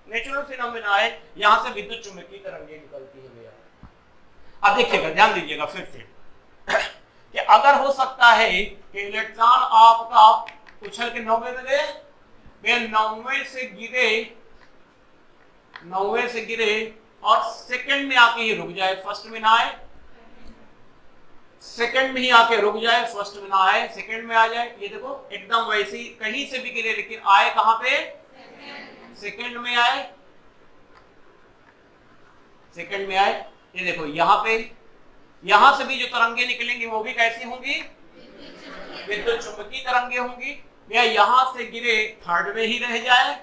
नेचुरल फिनोमिना है, यहाँ से विद्युत चुंबकीय तरंगे निकलती है भैया। अब देखिएगा, ध्यान दीजिएगा फिर से कि अगर हो सकता है कि इलेक्ट्रॉन आपका उछल के 9वें में गए, वे 9वें से गिरे और सेकंड में आके ही रुक जाए, फर्स्ट में ना आए, सेकंड में ही आके रुक जाए, फर्स्ट में ना आए, सेकंड में आ जाए। ये देखो एकदम वैसे ही कहीं से भी गिरे लेकिन आए कहां पे, सेकंड में आए, सेकंड में आए। ये देखो यहाँ पे, यहां से भी जो तरंगे निकलेंगी वो भी कैसी होंगी, विद्युत चुंबकीय तरंगे होंगी। या यहां से गिरे थर्ड में ही रह जाए,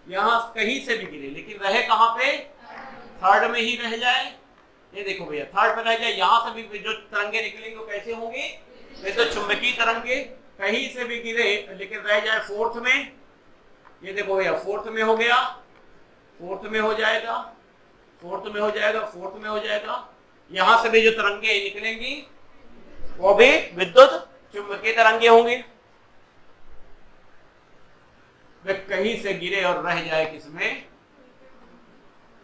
यहां कहीं से भी गिरे लेकिन रहे कहां पे, थर्ड में ही रह जाए। ये देखो भैया थर्ड में रह जाए, यहां से भी जो तरंगे निकलेंगे वो कैसे होंगी, विद्युत चुंबकीय तरंगे। कहीं से भी गिरे लेकिन रह जाए फोर्थ में, ये देखो भैया फोर्थ में हो गया, फोर्थ में हो जाएगा, फोर्थ में हो जाएगा, फोर्थ में हो जाएगा। यहां से भी जो तरंगे निकलेंगी वो भी विद्युत चुंबकीय तरंगे होंगी। वे कहीं से गिरे और रह जाए किसमें,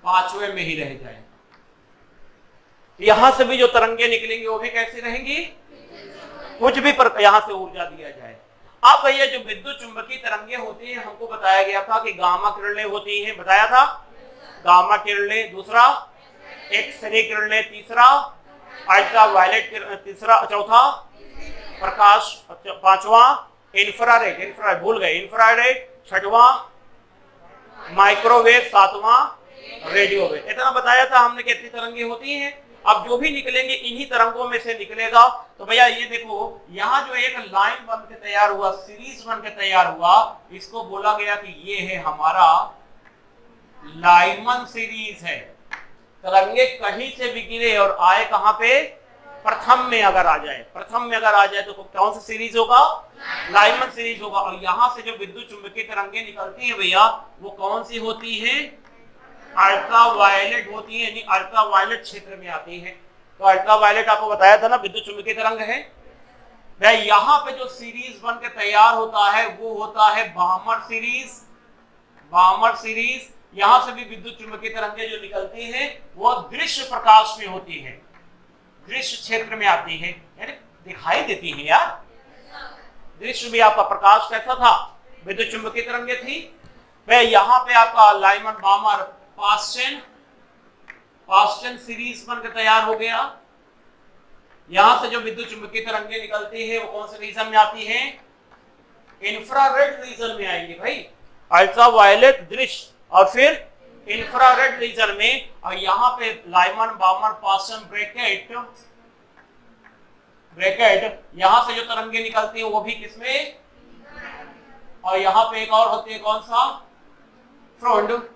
पांचवें में ही रह जाए। यहां से भी जो तरंगे निकलेंगी वो भी कैसी रहेंगी, कुछ भी पर यहां से ऊर्जा दिया जाए। अब भैया जो विद्युत चुंबकीय तरंगे होती है, हमको बताया गया था कि गामा किरणें होती हैं, बताया था, गामा किरणें, दूसरा एक्सरे किरणें, तीसरा अल्ट्रावायलेट किरण, तीसरा, चौथा प्रकाश, पांचवा इंफ्रारेड, भूल गए, इंफ्रारेड, छठवां माइक्रोवेव, सातवां रेडियो वेव। इतना बताया था हमने कितनी तरंगे होती हैं। अब जो भी निकलेंगे इन्हीं तरंगों में से निकलेगा। तो भैया ये देखो, यहाँ जो एक लाइन बन के तैयार हुआ, सीरीज बन के तैयार हुआ, इसको बोला गया कि ये है हमारा लाइमन सीरीज है। तरंगे कहीं से भी गिरे और आए कहां पे, प्रथम में अगर आ जाए, प्रथम में अगर आ जाए तो कौन सा सीरीज होगा, लाइमन सीरीज होगा। और यहां से जो विद्युत चुंबकीय तरंगे निकलती हैं भैया, वो कौन सी होती हैं, अल्ट्रावायलेट होती है, यानी अल्ट्रावायलेट क्षेत्र में आती है। तो अल्ट्रावायलेट आपको बताया था ना विद्युत चुंबकीय तरंग है। भाई यहाँ पे जो सीरीज बन के तैयार होता है वो होता है बामर सीरीज। बामर सीरीज, यहां से भी विद्युत चुंबकीय तरंगे जो निकलती हैं वो दृश्य प्रकाश में होती है, दृश्य क्षेत्र में आती है, यानी दिखाई देती है यार। दृश्य में आपका प्रकाश कैसा था, विद्युत चुंबकीय तरंगे थी। भाई यहाँ पे आपका लाइमन बामर पास्टन सीरीज बनकर तैयार हो गया। यहां से जो विद्युत चुंबकीय तरंगे निकलती है वो कौन से रीजन में आती है, इंफ्रारेड रीजन में आएंगे भाई। अल्ट्रावायलेट दृश्य और फिर इंफ्रारेड रीजन में। और यहाँ पे लाइमन बामर पास्टन ब्रैकेट यहां से जो तरंगे निकलती है वो भी किसमें, और यहाँ पे एक और होती है कौन सा, फ्रंट।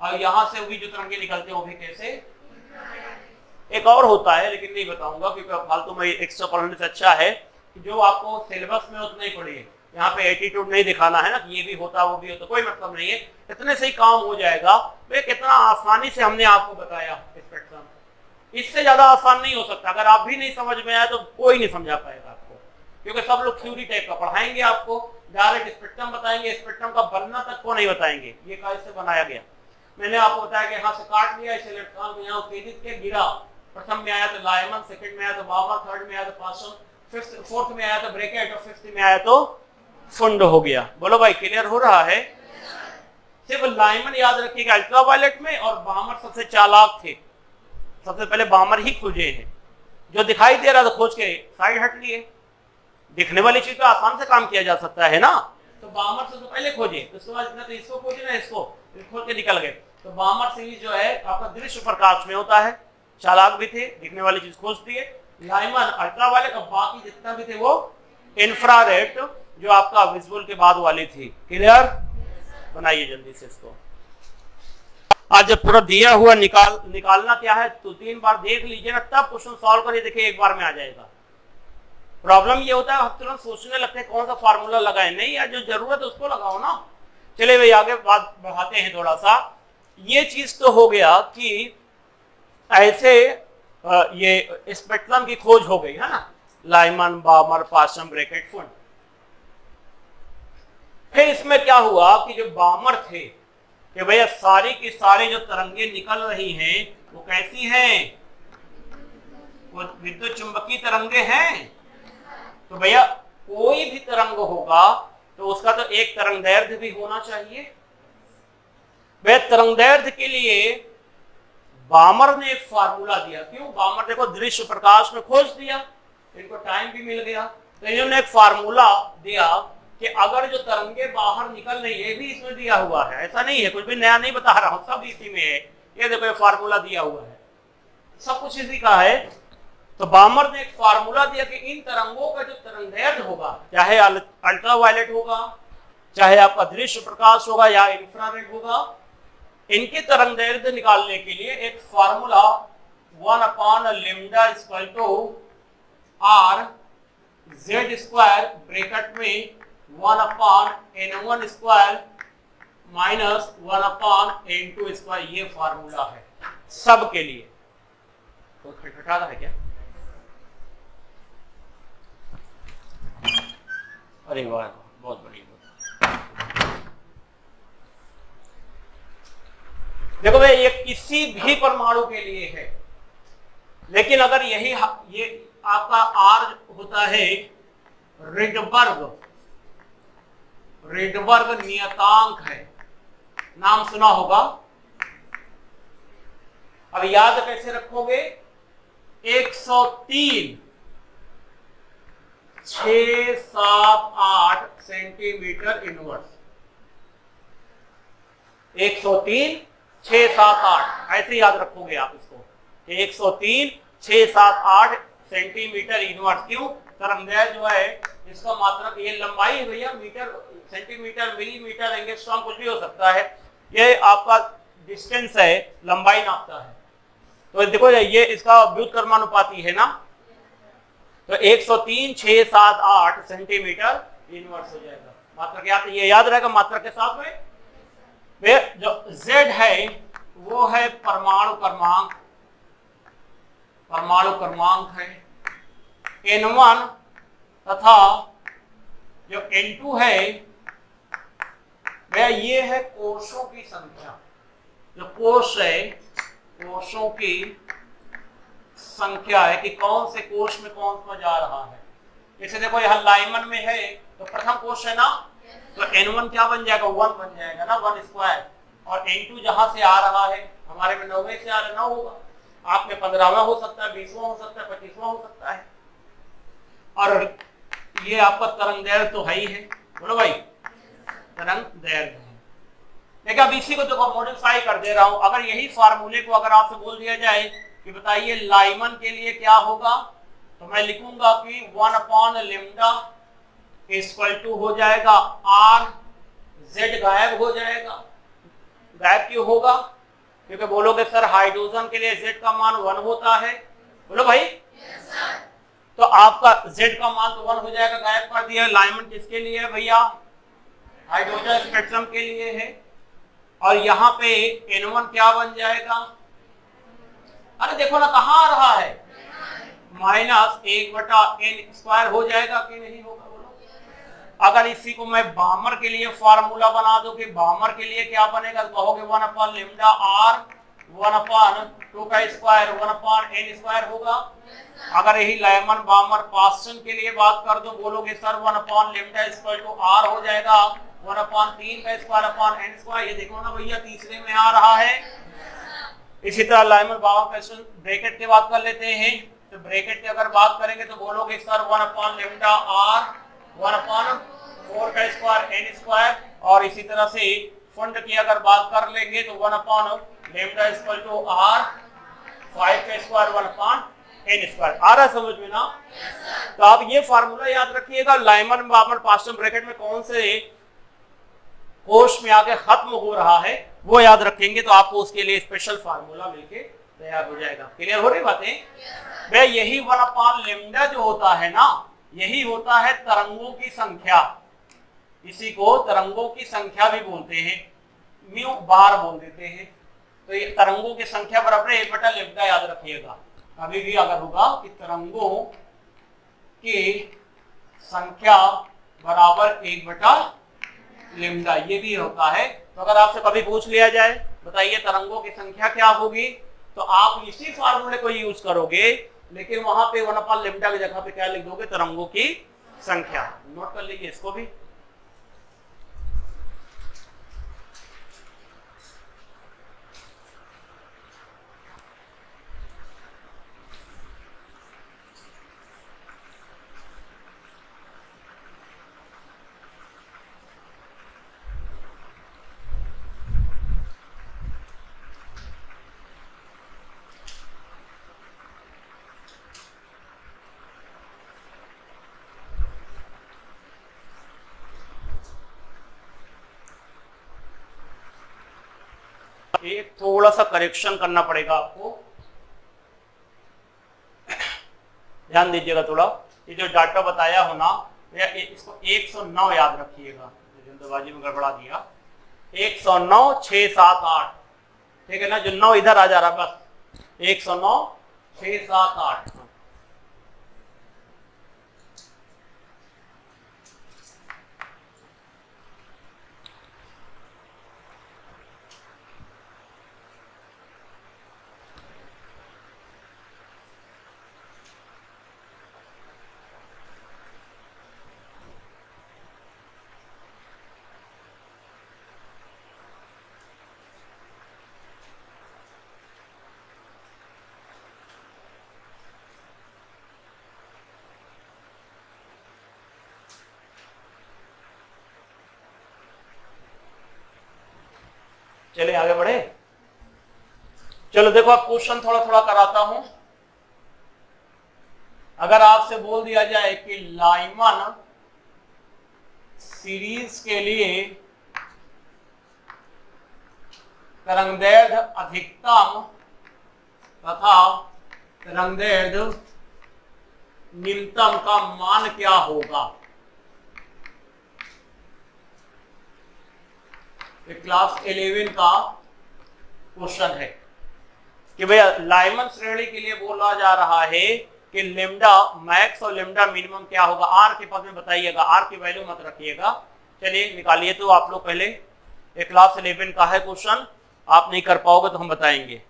और यहां से भी जो तरंगे निकलते हैं वो भी कैसे, एक और होता है लेकिन नहीं बताऊंगा क्योंकि फालतू में एक्स्ट्रा पढ़ने से अच्छा है कि जो आपको सिलेबस में उतना ही पढ़िए। यहाँ पे एटीट्यूड नहीं दिखाना है ना कि ये भी होता वो भी होता, कोई मतलब नहीं है, इतने से ही काम हो जाएगा। तो कितना आसानी से हमने आपको बताया स्पेक्ट्रम, इससे ज्यादा आसान नहीं हो सकता। अगर आप भी नहीं समझ में आए तो कोई नहीं समझा पाएगा आपको, क्योंकि सब लोग थ्योरी टाइप का पढ़ाएंगे आपको, डायरेक्ट स्पेक्ट्रम बताएंगे, स्पेक्ट्रम का बनना तक को नहीं बताएंगे, ये कैसे बनाया गया। मैंने आपको बताया कि यहाँ से काट लिया इस इलेक्ट्रॉन को, यहाँ उत्तेजित के गिरा, प्रथम में आया तो लाइमन, सेकंड में आया तो बामर, थर्ड में आया तो पास्टन, फिफ्थ फोर्थ में आया तो ब्रैकेट और फिफ्थ में आया तो फुंड हो गया। बोलो भाई क्लियर हो रहा है। सिर्फ लाइमन याद रखिएगा अल्ट्रावायलेट में, और बामर सबसे चालाक थे, सबसे पहले बामर ही खोजे हैं। जो दिखाई दे रहा था खोज के साइड हट लिए, दिखने वाली चीज तो आसान से काम किया जा सकता है ना, तो बामर से तो पहले खोजे, तो उसके बाद तो इसको खोजे ना, इसको खोज के निकल गए। तो बामर सीरीज जो है आपका दृश्य प्रकाश में होता है, चालाक भी थे, दिखने वाली चीज खोज दिए। लाइमन अल्ट्रावायलेट, और बाकी जितना भी थे वो इंफ्रारेड, जो आपका विजुअल के बाद वाली थी। क्लियर, बनाइए जल्दी से इसको। आज जब पूरा दिया हुआ निकालना क्या है तो 3 बार देख लीजिए ना, तब क्वेश्चन सॉल्व करिए, देखिए एक बार में आ जाएगा। प्रॉब्लम ये होता है हम तुरंत सोचने लगते हैं कौन सा फार्मूला लगाए, नहीं यार जो जरूरत है उसको लगाओ ना। चलिए भाई आगे बात बढ़ाते हैं थोड़ा सा। ये चीज तो हो गया कि ऐसे ये स्पेक्ट्रम की खोज हो गई है ना, लाइमन बामर पास्टन ब्रैकेट फुंड। फिर इसमें क्या हुआ कि जो बामर थे कि भैया सारी की सारी जो तरंगे निकल रही हैं वो कैसी हैं, वो विद्युत चुंबकीय तरंगे हैं। तो भैया कोई भी तरंग होगा तो उसका तो एक तरंगदैर्घ्य भी होना चाहिए। वह तरंगदैर्घ्य के लिए बामर ने एक फार्मूला दिया। क्यों, बामर देखो दृश्य प्रकाश में खोज दिया, इनको टाइम भी मिल गया, तो इन्होंने एक फार्मूला दिया कि अगर जो तरंगे बाहर निकल रही है, ये भी इसमें दिया हुआ है, ऐसा नहीं है कुछ भी नया नहीं बता रहा हूं, सब इसी में है। ये देखो ये फार्मूला दिया हुआ है, सब कुछ इसी का है। तो बामर ने एक फार्मूला दिया कि इन तरंगों का जो तरंगदैर्घ्य होगा, चाहे अल्ट्रावायलेट होगा, चाहे आपका दृश्य प्रकाश होगा या इंफ्रारेड होगा, इनके तरंगदैर्घ्य निकालने के लिए एक formula 1/λ r z square bracket में 1/n1 square minus 1/n2 square, ये फार्मूला है सब के लिए। तो खटखटा रहा है क्या? अरे वाह बहुत बढ़िया। देखो भाई ये किसी भी परमाणु के लिए है, लेकिन अगर यही ये आपका R होता है रिडबर्ग नियतांक है, नाम सुना होगा। अब याद कैसे रखोगे, 103 678 सेंटीमीटर इनवर्स, 103 6 7 8 ऐसे याद रखोगे आप इसको, 103 6 7 8 सेंटीमीटर इनवर्स। क्यों? तरंगदैर्घ्य जो है इसका मात्रक, ये लंबाई है भैया, मीटर सेंटीमीटर मिलीमीटर एंगस्ट्रॉम कुछ भी हो सकता है, ये आपका डिस्टेंस है, लंबाई नापता है। तो देखो ये इसका व्युत्क्रमानुपाती है ना, तो 103 6 7 8 सेंटीमीटर इनवर्स हो जाएगा। मात्रक याद, ये याद रहेगा मात्रक के साथ में। वे जो Z है वो है परमाणु क्रमांक, परमाणु क्रमांक है N1, तथा जो N2 है वह ये है कोषों की संख्या। जो कोष है, कोषों की संख्या है कि कौन से कोष में कौन सा जा रहा है। जैसे देखो यहाँ लाइमन में है तो प्रथम कोष है ना, तो N1 क्या बन जाएगा, 1 बन जाएगा ना, 1 स्क्वायर। और N2 जहां से आ रहा है, हमारे में 9वें से आ रहा है, 9 होगा, आप में 15वां हो सकता है, 20वां हो सकता है, 25वां हो सकता है। और ये आपका तरंगदैर्घ्य तो है ही है, बोलो भाई, तरंगदैर्घ्य है। देखिए अब इसी को देखो मॉडिफाई कर दे रहा हूं। अगर यही फार्मूले को अगर आपसे बोल दिया जाए कि बताइए लाइमन के लिए क्या होगा, तो मैं लिखूंगा कि 1/λ इक्वल टू हो जाएगा R, Z गायब हो जाएगा। गायब क्यों होगा? क्योंकि बोलोगे सर हाइड्रोजन के लिए Z का मान 1 होता है, बोलो भाई। yes, तो आपका Z का मान तो 1 हो जाएगा, गायब कर दिया। लाइमन किसके लिए है भैया? हाइड्रोजन स्पेक्ट्रम के लिए है। और यहाँ पे N1 क्या बन जाएगा? अरे देखो ना कहाँ आ रहा है, -1/n² हो जाएगा कि नहीं होगा, बोलो। अगर इसी को मैं बामर के लिए फार्मूला बना दूं कि बामर के लिए क्या बनेगा, तो कहोगे 1/λR 1/2² 1/n² होगा। अगर यही लाइमन बामर पास्टन के लिए बात कर दो, बोलोगे सर 1/λ R हो जाएगा 1/3² n²। ये देखो ना भैया तीसरे में आ रहा है। इसी तरह लाइमन बामर पास्टन ब्रैकेट की बात कर लेते हैं, तो ब्रैकेट की अगर बात करेंगे तो बोलोगे सर 1/λR 1/4² n²। और इसी तरह से फंड की अगर बात कर लेंगे तो 1/λ R 5² 1/n²। आ रहा समझ में ना? तो आप ये फार्मूला याद रखिएगा, लाइमन बामर पास्टन ब्रैकेट में कौन से कोष में आके खत्म हो रहा है वो याद रखेंगे, तो आपको उसके लिए स्पेशल फार्मूला मिलके तैयार हो जाएगा। क्लियर हो रही बातें? वे यही 1/λ जो होता है ना, यही होता है तरंगों की संख्या। इसी को तरंगों की संख्या भी बोलते हैं, म्यू बार बोल देते हैं। तो ये तरंगों की संख्या बराबर 1/λ याद रखिएगा। कभी भी अगर होगा कि तरंगों की संख्या बराबर 1/λ, ये भी होता है। तो अगर आपसे कभी पूछ लिया जाए बताइए तरंगों की संख्या क्या होगी, तो आप इसी फार्मूले को यूज करोगे, लेकिन वहां पे 1/λ की जगह पे क्या लिख दोगे, तरंगों की संख्या। नोट कर लीजिए इसको भी। एक थोड़ा सा करेक्शन करना पड़ेगा आपको, ध्यान दीजिएगा थोड़ा। ये जो डाटा बताया हो ना, इसको 109 याद रखिएगा, जल्दबाजी में गड़बड़ा दिया। 109 6 7 8, ठीक है ना, जो 9 इधर आ जा रहा बस, 109 6 7 8। चलिए आगे बढ़े। चलो देखो अब क्वेश्चन थोड़ा थोड़ा कराता हूं। अगर आपसे बोल दिया जाए कि लाइमन सीरीज के लिए तरंगदैर्घ्य अधिकतम तथा तरंगदैर्घ्य न्यूनतम का मान क्या होगा। ये क्लास 11 का क्वेश्चन है कि भैया लाइमन श्रेणी के लिए बोला जा रहा है कि लेमडा मैक्स और लेमडा मिनिमम क्या होगा। आर के पद में बताइएगा, आर की वैल्यू मत रखिएगा। चलिए निकालिए तो आप लोग पहले। एक क्लास 11 का है क्वेश्चन, आप नहीं कर पाओगे तो हम बताएंगे।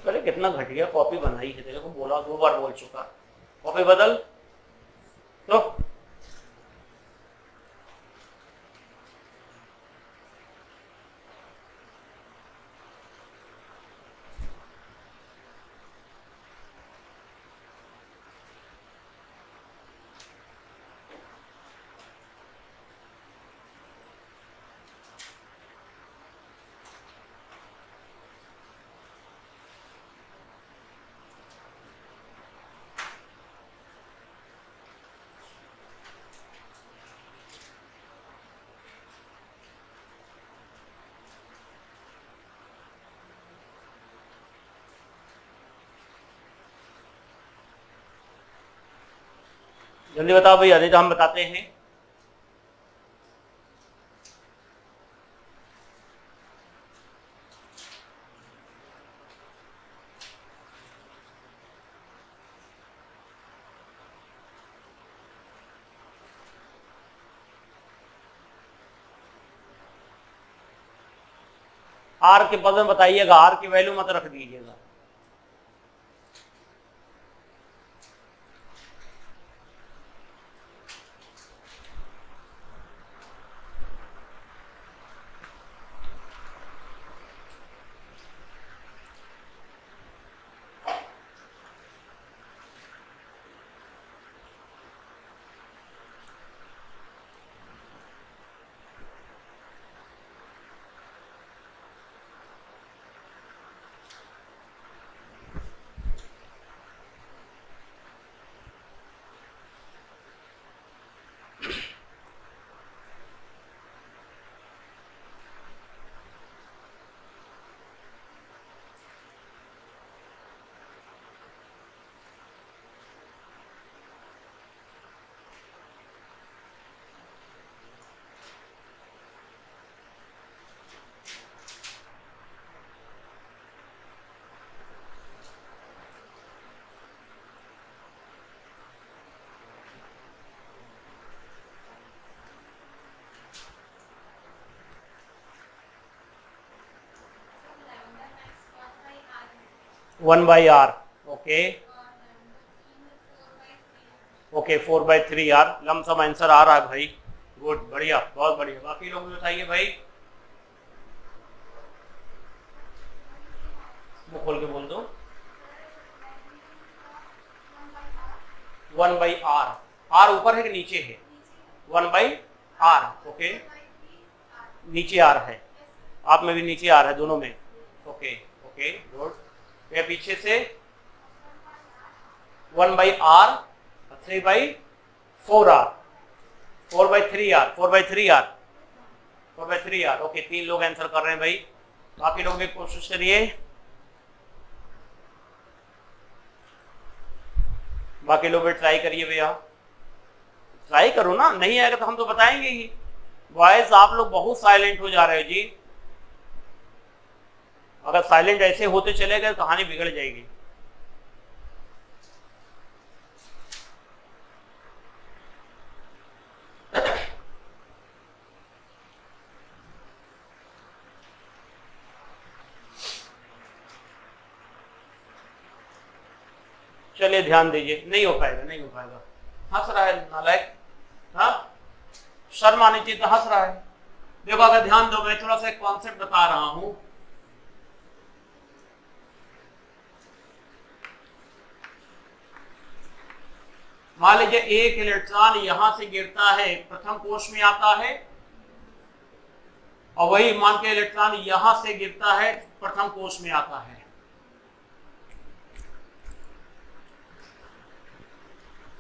अरे कितना घटिया कॉपी बनाई है, तेरे को बोला 2 बार बोल चुका, कॉपी बदल तो। जल्दी बताओ भैया, नहीं तो हम बताते हैं। आर के पद में बताइएगा, आर की वैल्यू मत रख दीजिएगा। One by R, okay okay 4/3 R. Lump sum answer आ रहा है भाई, गुड, बढ़िया, बहुत बढ़िया। बाकी लोग बताइए भाई, मुंह खोल के बोल दो। 1/r, आर ऊपर है कि नीचे है? 1/r, okay. नीचे आर है, आप में भी नीचे आर है, दोनों में, ओके ओके गुड। ये पीछे से 1/r, 3/4r, 4/3r, 4/3r, 4/3r, okay. 3 लोग आंसर कर रहे हैं भाई। बाकी लोग भी कोशिश करिए, बाकी लोग भी ट्राई करिए भैया, ट्राई करो ना। नहीं आएगा तो हम तो बताएंगे ही। बॉयज आप लोग बहुत साइलेंट हो जा रहे हो जी, अगर साइलेंट ऐसे होते चले गए कहानी बिगड़ जाएगी। चलिए ध्यान दीजिए, नहीं हो पाएगा, नहीं हो पाएगा। हंस रहा है नालायक, हाँ शर्म आनी चाहिए तो हंस रहा है। देखो अगर ध्यान दो, मैं थोड़ा सा एक कॉन्सेप्ट बता रहा हूं। मान लीजिए एक इलेक्ट्रॉन यहां से गिरता है, प्रथम कोश में आता है, और वही मान के इलेक्ट्रॉन यहां से गिरता है, प्रथम कोश में आता है।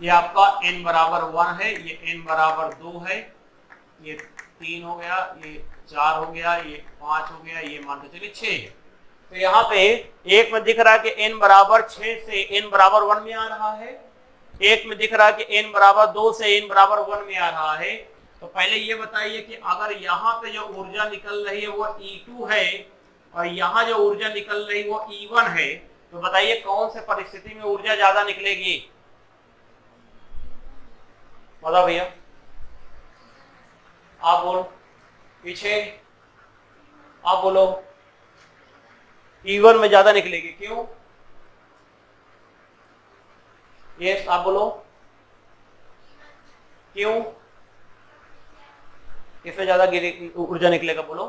ये आपका n बराबर 1 है, ये n बराबर 2 है, ये 3 हो गया, ये 4 हो गया, ये 5 हो गया, ये मान के चलिए 6 है। तो यहाँ पे एक में दिख रहा है कि n बराबर 6 से n बराबर 1 में आ रहा है, एक में दिख रहा है कि n बराबर 2 से n बराबर 1 में आ रहा है। तो पहले ये बताइए कि अगर यहाँ पे जो ऊर्जा निकल रही है वो E2 है और यहाँ जो ऊर्जा निकल रही है वो E1 है, तो बताइए कौन से परिस्थिति में ऊर्जा ज्यादा निकलेगी? बताओ भैया, आप बोलो, पीछे आप बोलो। E1 में ज्यादा निकलेगी, क्यों? यस आप बोलो, क्यों? इसमें ज्यादा ऊर्जा निकलेगा? बोलो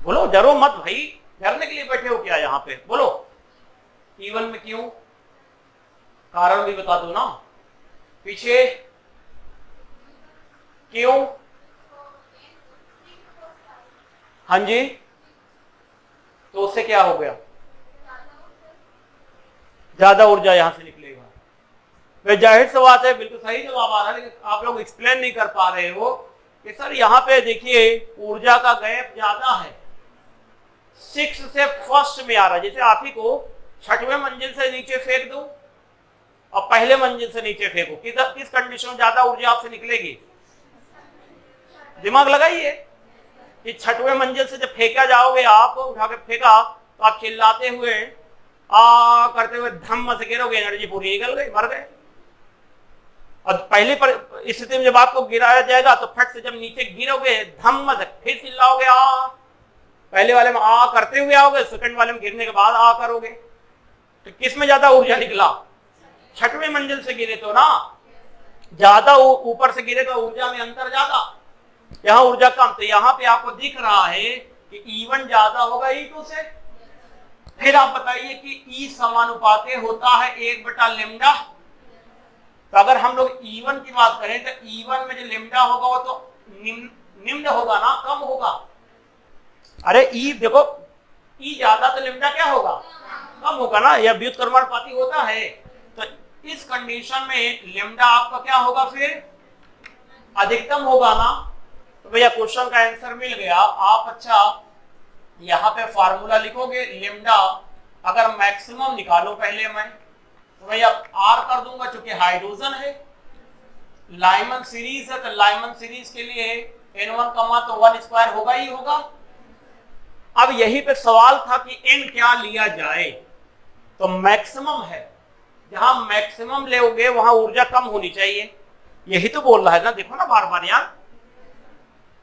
बोलो, डरो मत भाई, डरने के लिए बैठे हो क्या यहाँ पे? बोलो E1 में क्यों? कारण भी बता दो ना। पीछे क्यों? हाँ जी, तो उससे क्या हो गया? ज्यादा ऊर्जा यहां से निकलेगा। वे जाहिर सी बात है, बिल्कुल सही जवाब आ रहा है, लेकिन आप लोग एक्सप्लेन नहीं कर पा रहे हो कि सर यहाँ पे देखिए ऊर्जा का गैप ज्यादा है, 6 से फर्स्ट में आ रहा है। जैसे आप ही को 6वें मंजिल से नीचे फेंक दो और पहले मंजिल से नीचे फेंको, किस कंडीशन में ज्यादा ऊर्जा आपसे निकलेगी? दिमाग लगाइए कि 6वें मंजिल से जब फेंका जाओगे, आप उठा के फेंका तो आप चिल्लाते हुए आ करते हुए धम्म से गिरोगे, एनर्जी पूरी निकल गई, मर गए। और पहली स्थिति में जब आपको गिराया जाएगा तो फट से जब नीचे गिरोगे धम्म से फिर चिल्लाओगे आ, पहले वाले में आ करते हुए आओगे, सेकंड वाले में गिरने के बाद आ करोगे। तो किस में ज्यादा ऊर्जा निकला? 6वें मंजिल से गिरे तो ना, ज्यादा ऊपर से गिरे तो ऊर्जा में अंतर ज्यादा, यहाँ ऊर्जा कम। तो यहाँ पे आपको दिख रहा है कि E1 ज्यादा होगा E2 से। फिर आप बताइए कि E समानुपाती होता है 1/λ। तो अगर हम लोग E1 की बात करें तो E1 में जो λ होगा वो तो निम्न होगा ना, कम होगा। अरे E देखो, E ज्यादा तो λ क्या होगा? कम होगा ना, यह व्युत्क्रमानुपाती होता है। तो इस कंडीशन में λ आपका क्या होगा? फिर अधिकतम होगा ना। तो भैया क्वेश्चन का आंसर मिल गया। आप अच्छा यहाँ पे फार्मूला लिखोगे, λ अगर मैक्सिमम निकालो पहले मैं, तो भैया R कर दूंगा क्योंकि हाइड्रोजन है, लाइमन सीरीज है, तो लाइमन सीरीज के लिए N1 कमा तो 1² होगा ही होगा। अब यही पे सवाल था कि N क्या लिया जाए, तो मैक्सिमम है, जहां मैक्सिमम लोगे वहां ऊर्जा कम होनी चाहिए, यही तो बोल रहा है ना। देखो ना बार बार यार,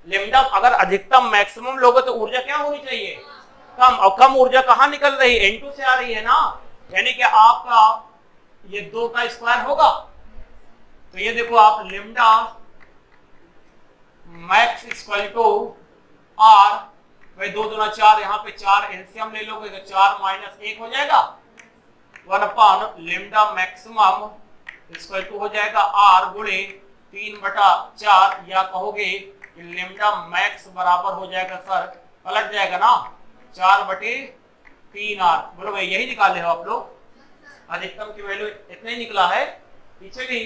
λ अगर अधिकतम मैक्सिमम लोगे तो ऊर्जा क्या होनी चाहिए? कम। और कम ऊर्जा कहां निकल रही है? N2 से आ रही है ना, यानी कि आपका ये 2 का स्क्वायर होगा। तो ये देखो आप λ मैक्स इक्वल टू R, भाई 2 दूना 4, यहाँ पे 4 एलसीएम ले लोगे तो 4 - 1 हो जाएगा, 1/λ मैक्सिमम इक्वल टू हो जाएगा R गुणे 3/4, या कहोगे λ मैक्स बराबर हो जाएगा, सर पलट जाएगा ना, 4/3R। बोलो भाई यही निकाले हो आप लोग? अधिकतम की वैल्यू इतना ही निकला है, पीछे भी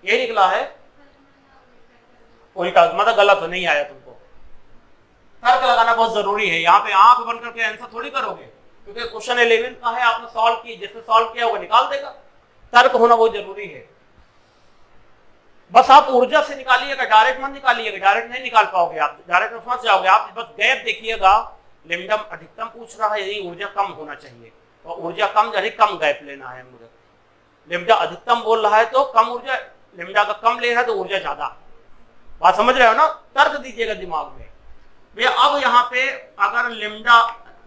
यही निकला है। उल्टा मतलब गलत हो नहीं आया तुमको, तर्क लगाना बहुत जरूरी है। यहाँ पे आंख बंद करके आंसर थोड़ी करोगे, क्योंकि क्वेश्चन 11 का है, आपने सॉल्व की, जिसने सॉल्व किया होगा निकाल देगा। तर्क होना बहुत जरूरी है। बस आप ऊर्जा से निकालिएगा, डायरेक्ट मत निकालिएगा, डायरेक्ट नहीं निकाल पाओगे, आप डायरेक्ट में फंस जाओगे। आप बस गैप देखिएगा, λ अधिकतम पूछ रहा है, यही ऊर्जा कम होना चाहिए, और ऊर्जा कम यानी कम गैप लेना है मुझे। λ अधिकतम बोल रहा है तो कम ऊर्जा, λ का कम ले रहा है तो ऊर्जा ज्यादा। बात समझ रहे हो ना? तर्क दीजिएगा दिमाग में भैया। अब यहाँ पे अगर λ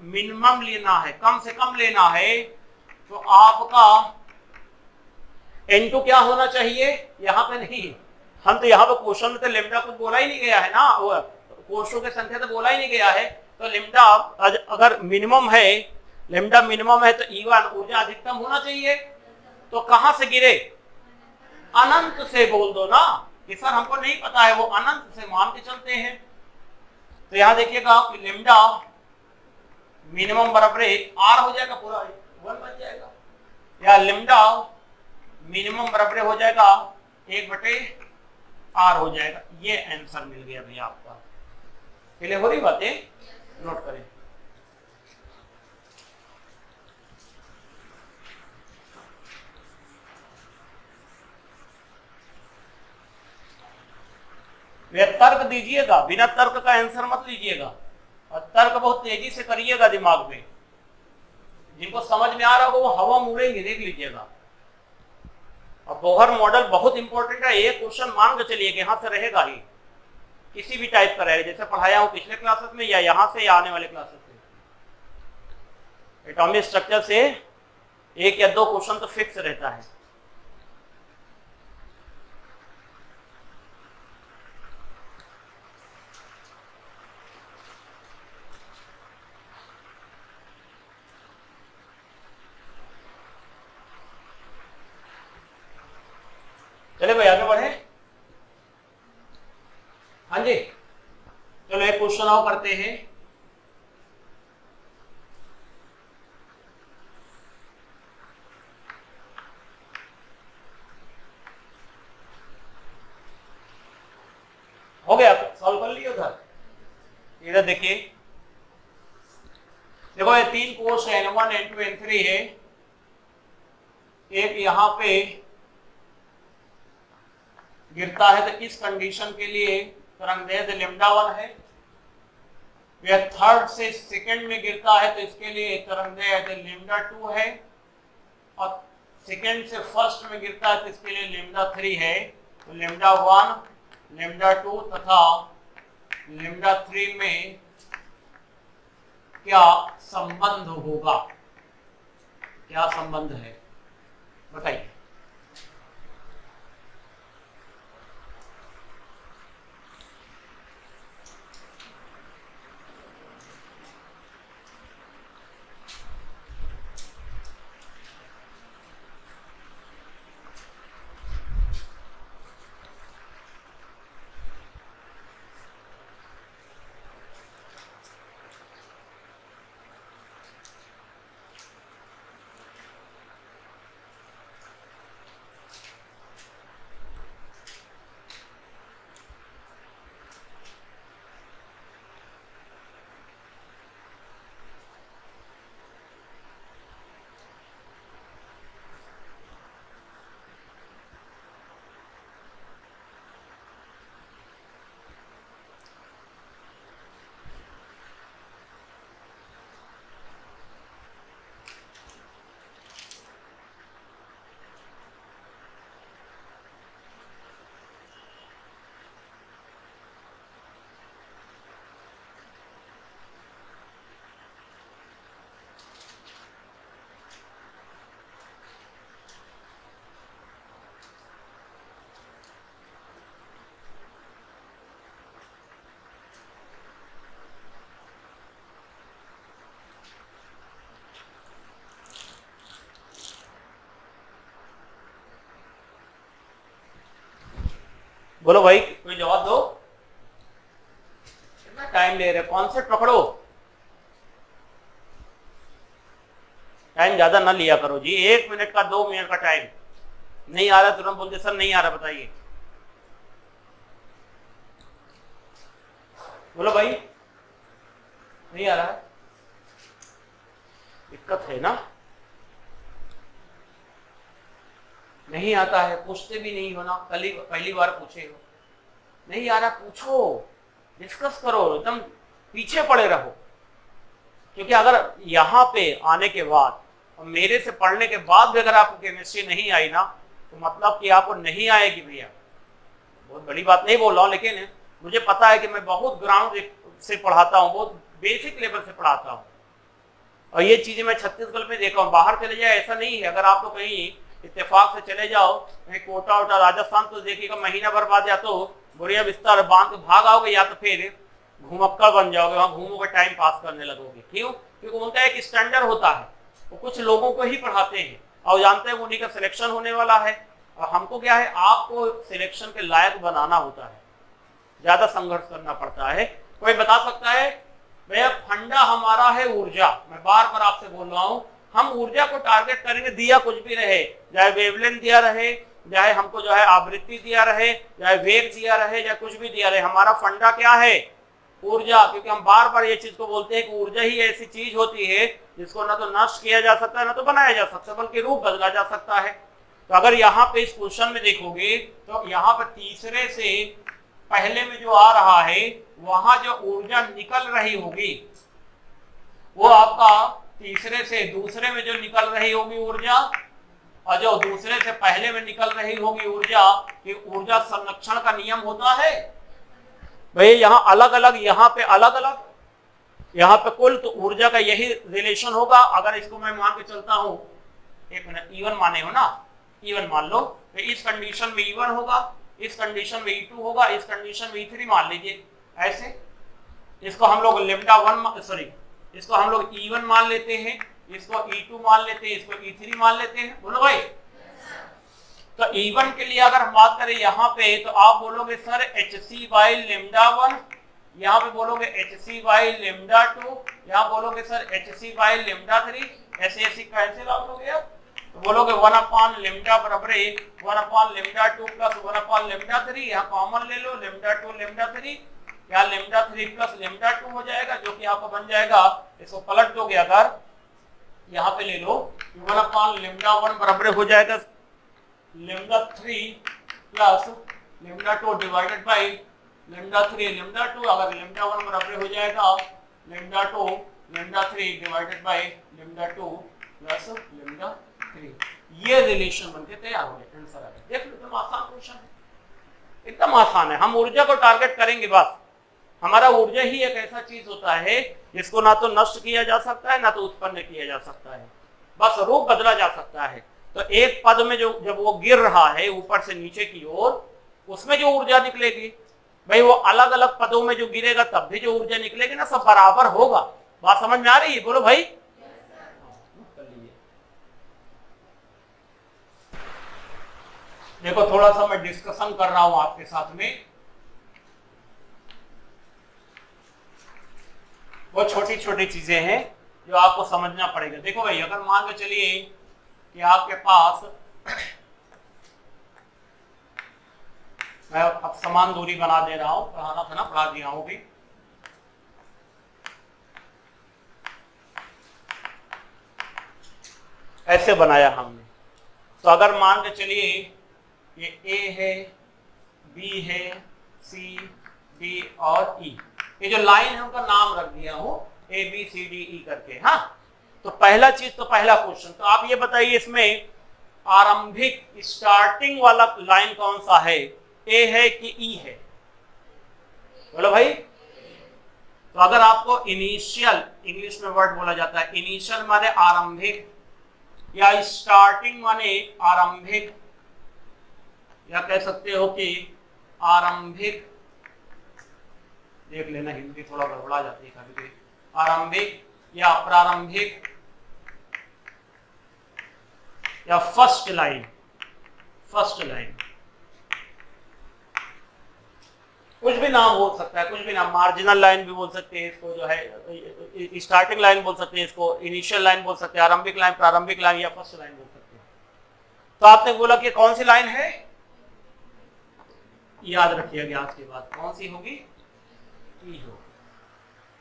मिनिमम लेना है, कम से कम लेना है, तो आपका N2 क्या होना चाहिए? यहाँ पे नहीं, हम तो यहाँ पे क्वेश्चन में तो λ कुछ बोला ही नहीं गया है ना, वो कोशों की संख्या तो बोला ही नहीं गया है। तो λ अगर मिनिमम है, λ मिनिमम है तो E1 ऊर्जा अधिकतम होना चाहिए। तो कहां से गिरे? अनंत से बोल दो ना कि सर हमको नहीं पता है, वो अनंत से मान के चलते हैं। तो यहां देखिएगा कि लेमडा मिनिमम बराबर आर हो जाएगा, पूरा 1 बन जाएगा, या लेमडा मिनिमम बराबर हो जाएगा 1/r हो जाएगा। ये आंसर मिल गया भैया आपका। पहले हो रही बातें, नोट करें। तर्क दीजिएगा, बिना तर्क का आंसर मत लीजिएगा, और तर्क बहुत तेजी से करिएगा दिमाग में। जिनको समझ में आ रहा होगा वो हवा मुड़ेंगे, देख लीजिएगा। और बोहर मॉडल बहुत इंपॉर्टेंट है। एक क्वेश्चन मान के चलिए कि यहां से रहेगा ही, किसी भी टाइप का रहेगा, जैसे पढ़ाया हूं पिछले क्लासेस में या यहां से या आने वाले क्लासेस में। एटॉमिक स्ट्रक्चर से 1 या 2 क्वेश्चन तो फिक्स रहता है। चले भाई आगे बढ़े। हाँ जी, चलो एक क्वेश्चन और करते हैं। हो गया, सॉल्व कर लिया उधर। इधर देखिए, देखो ये 3 कोर्स है, N1 N2 N3 है। एक यहां पे गिरता है तो इस कंडीशन के लिए तरंगदैर्घ्य λ1 है। यह थर्ड से सेकंड में गिरता है तो इसके लिए तरंगदैर्घ्य λ2 है, और सेकंड से फर्स्ट में गिरता है तो इसके लिए λ3 है। तो λ1, λ2 तथा λ3 में क्या संबंध होगा, क्या संबंध है बताइए। बोलो भाई, कोई जवाब दो। कितना टाइम ले रहे, कॉन्सेप्ट पकड़ो, टाइम ज्यादा ना लिया करो जी। 1 मिनट का 2 मिनट का टाइम। नहीं आ रहा तुरंत बोलते सर नहीं आ रहा, बताइए। बोलो भाई, नहीं आ रहा है, दिक्कत है ना, नहीं आता है, पूछते भी नहीं हो ना, कल ही पहली बार पूछे हो, नहीं आ रहा पूछो, डिस्कस करो, एकदम पीछे पड़े रहो। क्योंकि अगर यहाँ पे आने के बाद और मेरे से पढ़ने के बाद भी अगर आपको केमिस्ट्री नहीं आई ना, तो मतलब कि आपको नहीं आएगी भैया। बहुत बड़ी बात नहीं बोल रहा हूँ, लेकिन मुझे पता है कि मैं बहुत ग्राउंड से पढ़ाता हूँ, बहुत बेसिक लेवल से पढ़ाता हूँ, और ये चीजें मैं छत्तीसगढ़ में देखा हूँ। बाहर चले जाए ऐसा नहीं है, अगर आप तो कहीं इत्तेफाक से चले जाओ कोटा वोटा राजस्थान, तो देखिएगा महीना भर बाद या तो बोरिया बिस्तर बांध के भाग आओगे, या तो फिर घुमक्कड़ बन जाओगे, वहां घूमोगे, टाइम पास करने लगोगे। क्यों? क्योंकि उनका एक स्टैंडर्ड होता है, वो कुछ लोगों को ही पढ़ाते हैं और जानते हैं उन्हीं का सिलेक्शन होने वाला है, और हमको क्या है, आपको सिलेक्शन के लायक बनाना होता है, ज्यादा संघर्ष करना पड़ता है। कोई बता सकता है भैया फंडा हमारा है ऊर्जा, मैं बार बार आपसे बोल रहा हूं, हम ऊर्जा को टारगेट करेंगे, दिया कुछ भी रहे, चाहे वेवलेंथ दिया रहे, चाहे हमको जो है आवृत्ति दिया रहे, चाहे वेग दिया रहे, या कुछ भी दिया रहे, हमारा फंडा क्या है, ऊर्जा। क्योंकि हम बार बार ये चीज को बोलते हैं कि ऊर्जा ही ऐसी चीज होती है जिसको ना तो नष्ट किया जा सकता है, ना तो बनाया जा सकता है, बल्कि रूप बदला जा सकता है। तो अगर यहाँ पे इस क्वेश्चन में देखोगे तो यहाँ पे तीसरे से पहले में जो आ रहा है, वहां जो ऊर्जा निकल रही होगी वो आपका तीसरे से दूसरे में जो निकल रही होगी ऊर्जा, और जो दूसरे से पहले में निकल रही होगी ऊर्जा, ये ऊर्जा संरक्षण का नियम होता है भाई। यहाँ अलग अलग, यहाँ पे अलग अलग, यहाँ पे कुल, तो ऊर्जा का यही रिलेशन होगा। अगर इसको मैं मान के चलता हूं, एक मिनट, E1 माने हो ना, E1 मान लो, तो इस कंडीशन में E1 होगा, इस कंडीशन में E2 होगा, इस कंडीशन में E3 मान लीजिए। ऐसे इसको हम लोग इसको हम लोग E1 मान लेते हैं, इसको E2 मान लेते हैं, इसको E3 मान लेते हैं। बोलो भाई। तो E1 के लिए अगर हम बात करें यहाँ पे, तो आप बोलोगे सर hc/λ1, यहाँ पे बोलोगे hc/λ2, यहाँ बोलोगे सर hc/λ3, ऐसे ऐसे कैंसिल आप लोग यार, तो बोलोगे 1/λ बराबर 1/λ2 प्लस 1/λ3, यहाँ कॉमन ले लो, λ2 λ3, यहाँ λ3 प्लस λ2 हो जाएगा, जो कि आपको बन जाएगा, इसको पलट दोगे अगर, यहाँ पे ले लो 1/λ1 बराबर हो जाएगा λ3 प्लस λ2 डिवाइडेड बाई λ3 λ2, अगर λ1 बराबर हो जाएगा λ2 λ3 डिवाइडेड बाई λ2 प्लस λ3। ये रिलेशन बनके तैयार हो गया, आंसर आ गया। देख लो, एकदम आसान क्वेश्चन है, एकदम आसान है। हम ऊर्जा को टारगेट करेंगे बस। हमारा ऊर्जा ही एक ऐसा चीज होता है जिसको ना तो नष्ट किया जा सकता है, ना तो उत्पन्न किया जा सकता है, बस रूप बदला जा सकता है। तो एक पद में जो जब वो गिर रहा है ऊपर से नीचे की ओर, उसमें जो ऊर्जा निकलेगी भाई, वो अलग अलग पदों में जो गिरेगा तब भी जो ऊर्जा निकलेगी ना, सब बराबर होगा। बात समझ में आ रही है? बोलो भाई। देखो, थोड़ा सा मैं डिस्कशन कर रहा हूं आपके साथ में, वो छोटी छोटी चीजें हैं जो आपको समझना पड़ेगा। देखो भाई, अगर मान के चलिए कि आपके पास, मैं अब समान दूरी बना दे रहा हूं, पढ़ाना था ना, पढ़ा दिया हूं भी। ऐसे बनाया हमने। तो अगर मान के चलिए ये A है, B है, C, D और E, ये जो लाइन है उनका नाम रख दिया हूं A B C D E करके। हाँ, तो पहला चीज, तो पहला क्वेश्चन, तो आप ये बताइए इसमें आरंभिक स्टार्टिंग वाला लाइन कौन सा है, A है कि E है? बोलो भाई। तो अगर आपको इनिशियल, इंग्लिश में वर्ड बोला जाता है, इनिशियल माने आरंभिक, या स्टार्टिंग माने आरंभिक, या कह सकते हो कि आरंभिक, देख लेना हिंदी थोड़ा गड़बड़ा जाती है कभी कभी, आरंभिक या प्रारंभिक या फर्स्ट लाइन, फर्स्ट लाइन, कुछ भी नाम हो सकता है, कुछ भी नाम, मार्जिनल लाइन भी बोल सकते हैं इसको, जो है स्टार्टिंग लाइन बोल सकते हैं इसको, इनिशियल लाइन बोल सकते हैं, आरंभिक लाइन, प्रारंभिक लाइन या फर्स्ट लाइन बोल सकते हैं। तो आपने बोला कि कौन सी लाइन है, याद रखिएगा आज के बाद कौन सी होगी, ई हो,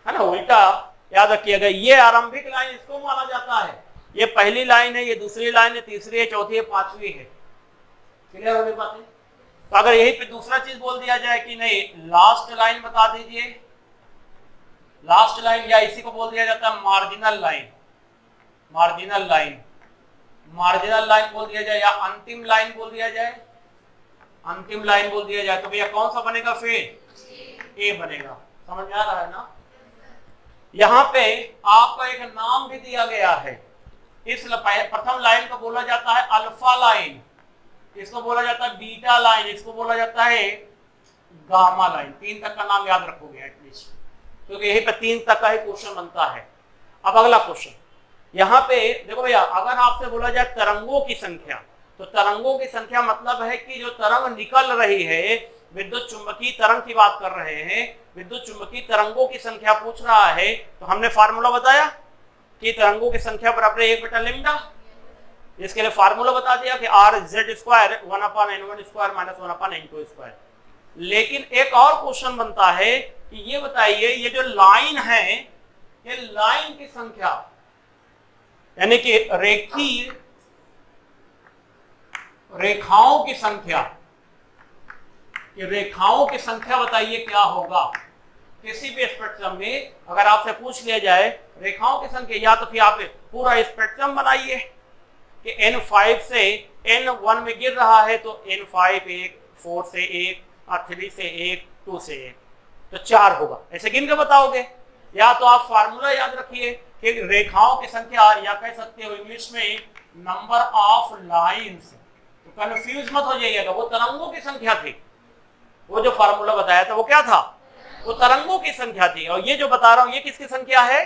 है ना, उल्टा याद रखिएगा। ये आरंभिक लाइन इसको माना जाता है, ये पहली लाइन है, ये दूसरी लाइन है, तीसरी है, चौथी है, पांचवी है। क्लियर होने बातें? तो अगर यही पे दूसरा चीज बोल दिया जाए कि नहीं, लास्ट लाइन बता दीजिए, लास्ट लाइन, या इसी को बोल दिया जाता है marginal line, marginal line, marginal line बोल दिया जाए, या अंतिम लाइन बोल दिया जाए, अंतिम लाइन बोल दिया जाए, तो भैया कौन सा बनेगा फिर, ए बनेगा। समझ में आ रहा है ना? यहाँ पे आपका एक नाम भी दिया गया है, इस प्रथम लाइन को बोला जाता है अल्फा लाइन, इसको बोला जाता है बीटा लाइन, इसको बोला जाता है गामा लाइन। 3 तक का नाम याद रखोगे एटलीस्ट, क्योंकि यही पे 3 तक का ही क्वेश्चन बनता है। अब अगला क्वेश्चन, यहाँ पे देखो भैया, अगर आपसे बोला जाए तरंगों की संख्या, तो तरंगों की संख्या मतलब है कि जो तरंग निकल रही है, विद्युत चुंबकीय तरंग की बात कर रहे हैं, विद्युत चुंबकीय तरंगों की संख्या पूछ रहा है। तो हमने फार्मूला बताया कि तरंगों की संख्या बराबर 1/λ। इसके लिए फार्मूला बता दिया कि r z square 1/n1 square minus 1/n2 square. लेकिन एक और क्वेश्चन बनता है कि ये बताइए, ये जो लाइन है, ये लाइन की संख्या यानी कि रेखीय रेखाओं की संख्या, ये रेखाओं की संख्या बताइए क्या होगा। किसी भी स्पेक्ट्रम में अगर आपसे पूछ लिया जाए रेखाओं की संख्या, या तो फिर आप पूरा स्पेक्ट्रम बनाइए कि n5 से n1 में गिर रहा है तो n5 1, 4 से 1, 3 से 1, 2 से 1, तो 4 होगा, ऐसे गिन के बताओगे। या तो आप फार्मूला याद रखिए कि रेखाओं की संख्या, या कह सकते हो इंग्लिश में नंबर ऑफ लाइंस। तो कंफ्यूज मत हो जाइएगा, वो तरंगों की संख्या थी। वो जो फार्मूला बताया था वो क्या था, वो तरंगों की संख्या थी। और ये जो बता रहा हूं ये किसकी संख्या है,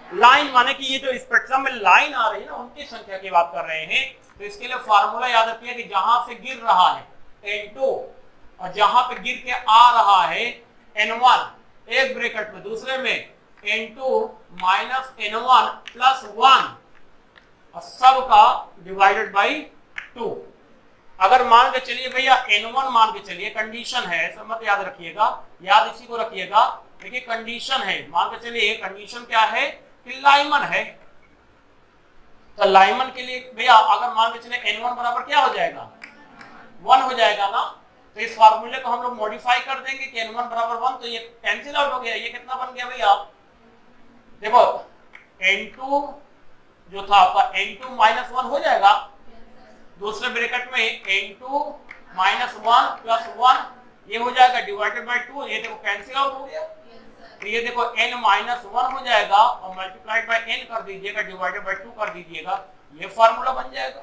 लाइन, माने कि ये जो स्पेक्ट्रम में लाइन आ रही है ना, उनकी संख्या की बात कर रहे हैं। तो इसके लिए फार्मूला याद रखिए कि जहां से गिर रहा है n2 और जहां पे गिर के आ रहा है n1, एक ब्रैकेट में, दूसरे में n2 माइनस n1 प्लस 1 और सबका डिवाइडेड बाई 2। अगर मान के चलिए भैया n1 मान के चलिए, कंडीशन है, ऐसा मत याद रखिएगा, याद इसी को रखिएगा। देखिए कंडीशन है, मान के चलिए कंडीशन क्या है कि लाइमन है। तो लाइमन के लिए भैया अगर मान के चलिए n1 बराबर क्या हो जाएगा, 1 हो जाएगा ना। तो इस फार्मूले को हम लोग मॉडिफाई कर देंगे कि n1 बराबर 1, तो ये कैंसिल आउट हो गया। ये कितना बन गया भैया, देखो n2 जो था आपका n2 माइनस 1 हो जाएगा, दूसरे ब्रैकेट में n2 माइनस 1 प्लस 1 ये हो जाएगा डिवाइडेड बाय 2। ये देखो कैंसिल आउट हो गया। तो ये देखो n माइनस 1 हो जाएगा और मल्टीप्लाइड बाय n कर दीजिएगा, डिवाइडेड बाय 2 कर दीजिएगा, ये फार्मूला बन जाएगा।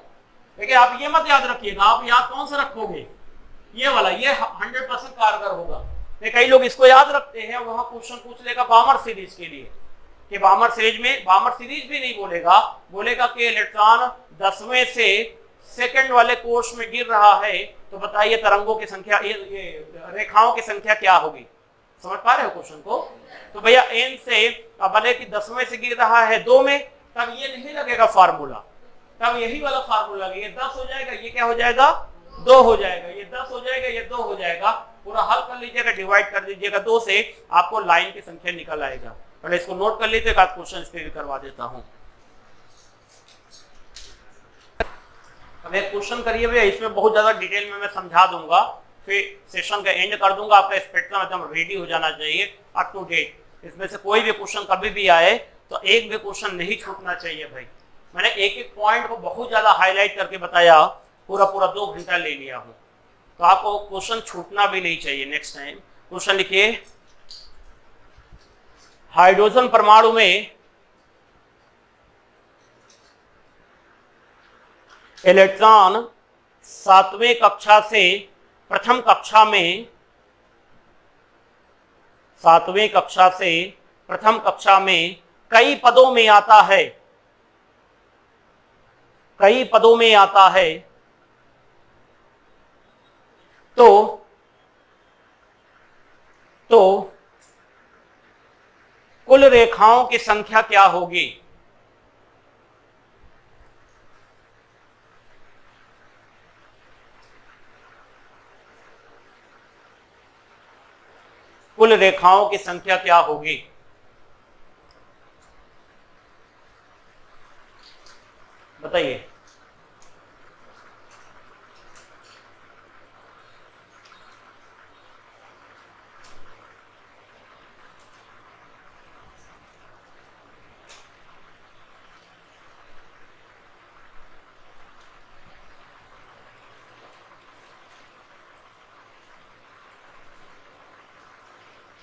लेकिन आप ये मत याद रखिएगा, आप याद कौन सा रखोगे, ये वाला, ये 100% कारगर होगा। कई लोग इसको याद रखते हैं, वहां क्वेश्चन पूछ लेगा बामर सीरीज के लिए कि बामर सीरीज में, बामर सीरीज भी नहीं बोलेगा, बोलेगा कि इलेक्ट्रॉन 10वें से सेकंड वाले कोर्स में गिर रहा है, तो बताइए तरंगों की संख्या, ये रेखाओं की संख्या क्या होगी। समझ पा रहे हो क्वेश्चन को। तो भैया n से भले कि 10वें से गिर रहा है 2 में, तब ये नहीं लगेगा फार्मूला, तब यही वाला फार्मूला लगेगा। ये 10 हो जाएगा, ये क्या हो जाएगा, 2 हो जाएगा, ये 10 हो जाएगा, ये 2 हो जाएगा। पूरा हल कर लीजिएगा, डिवाइड कर दीजिएगा 2 से, आपको लाइन की संख्या निकल आएगा। पहले इसको नोट कर लीजिए, एक आध क्वेश्चन इस पे भी करवा देता हूं। अब एक क्वेश्चन करिए भैया, इसमें बहुत ज्यादा डिटेल में मैं समझा दूंगा, फिर सेशन का एंड कर दूंगा। आपका स्पेक्ट्रम एकदम रेडी हो जाना चाहिए, अप टू डेट। इसमें से कोई भी क्वेश्चन कभी भी आए तो एक भी क्वेश्चन नहीं छूटना चाहिए भाई। मैंने एक एक पॉइंट को बहुत ज्यादा हाईलाइट करके बताया, पूरा 2 घंटा ले लिया हूं, तो आपको क्वेश्चन छूटना भी नहीं चाहिए। नेक्स्ट टाइम क्वेश्चन लिखिए, हाइड्रोजन परमाणु में इलेक्ट्रॉन 7वें कक्षा से प्रथम कक्षा में, 7वें कक्षा से प्रथम कक्षा में कई पदों में आता है, कई पदों में आता है, तो कुल रेखाओं की संख्या क्या होगी। कुल रेखाओं की संख्या क्या होगी, बताइए।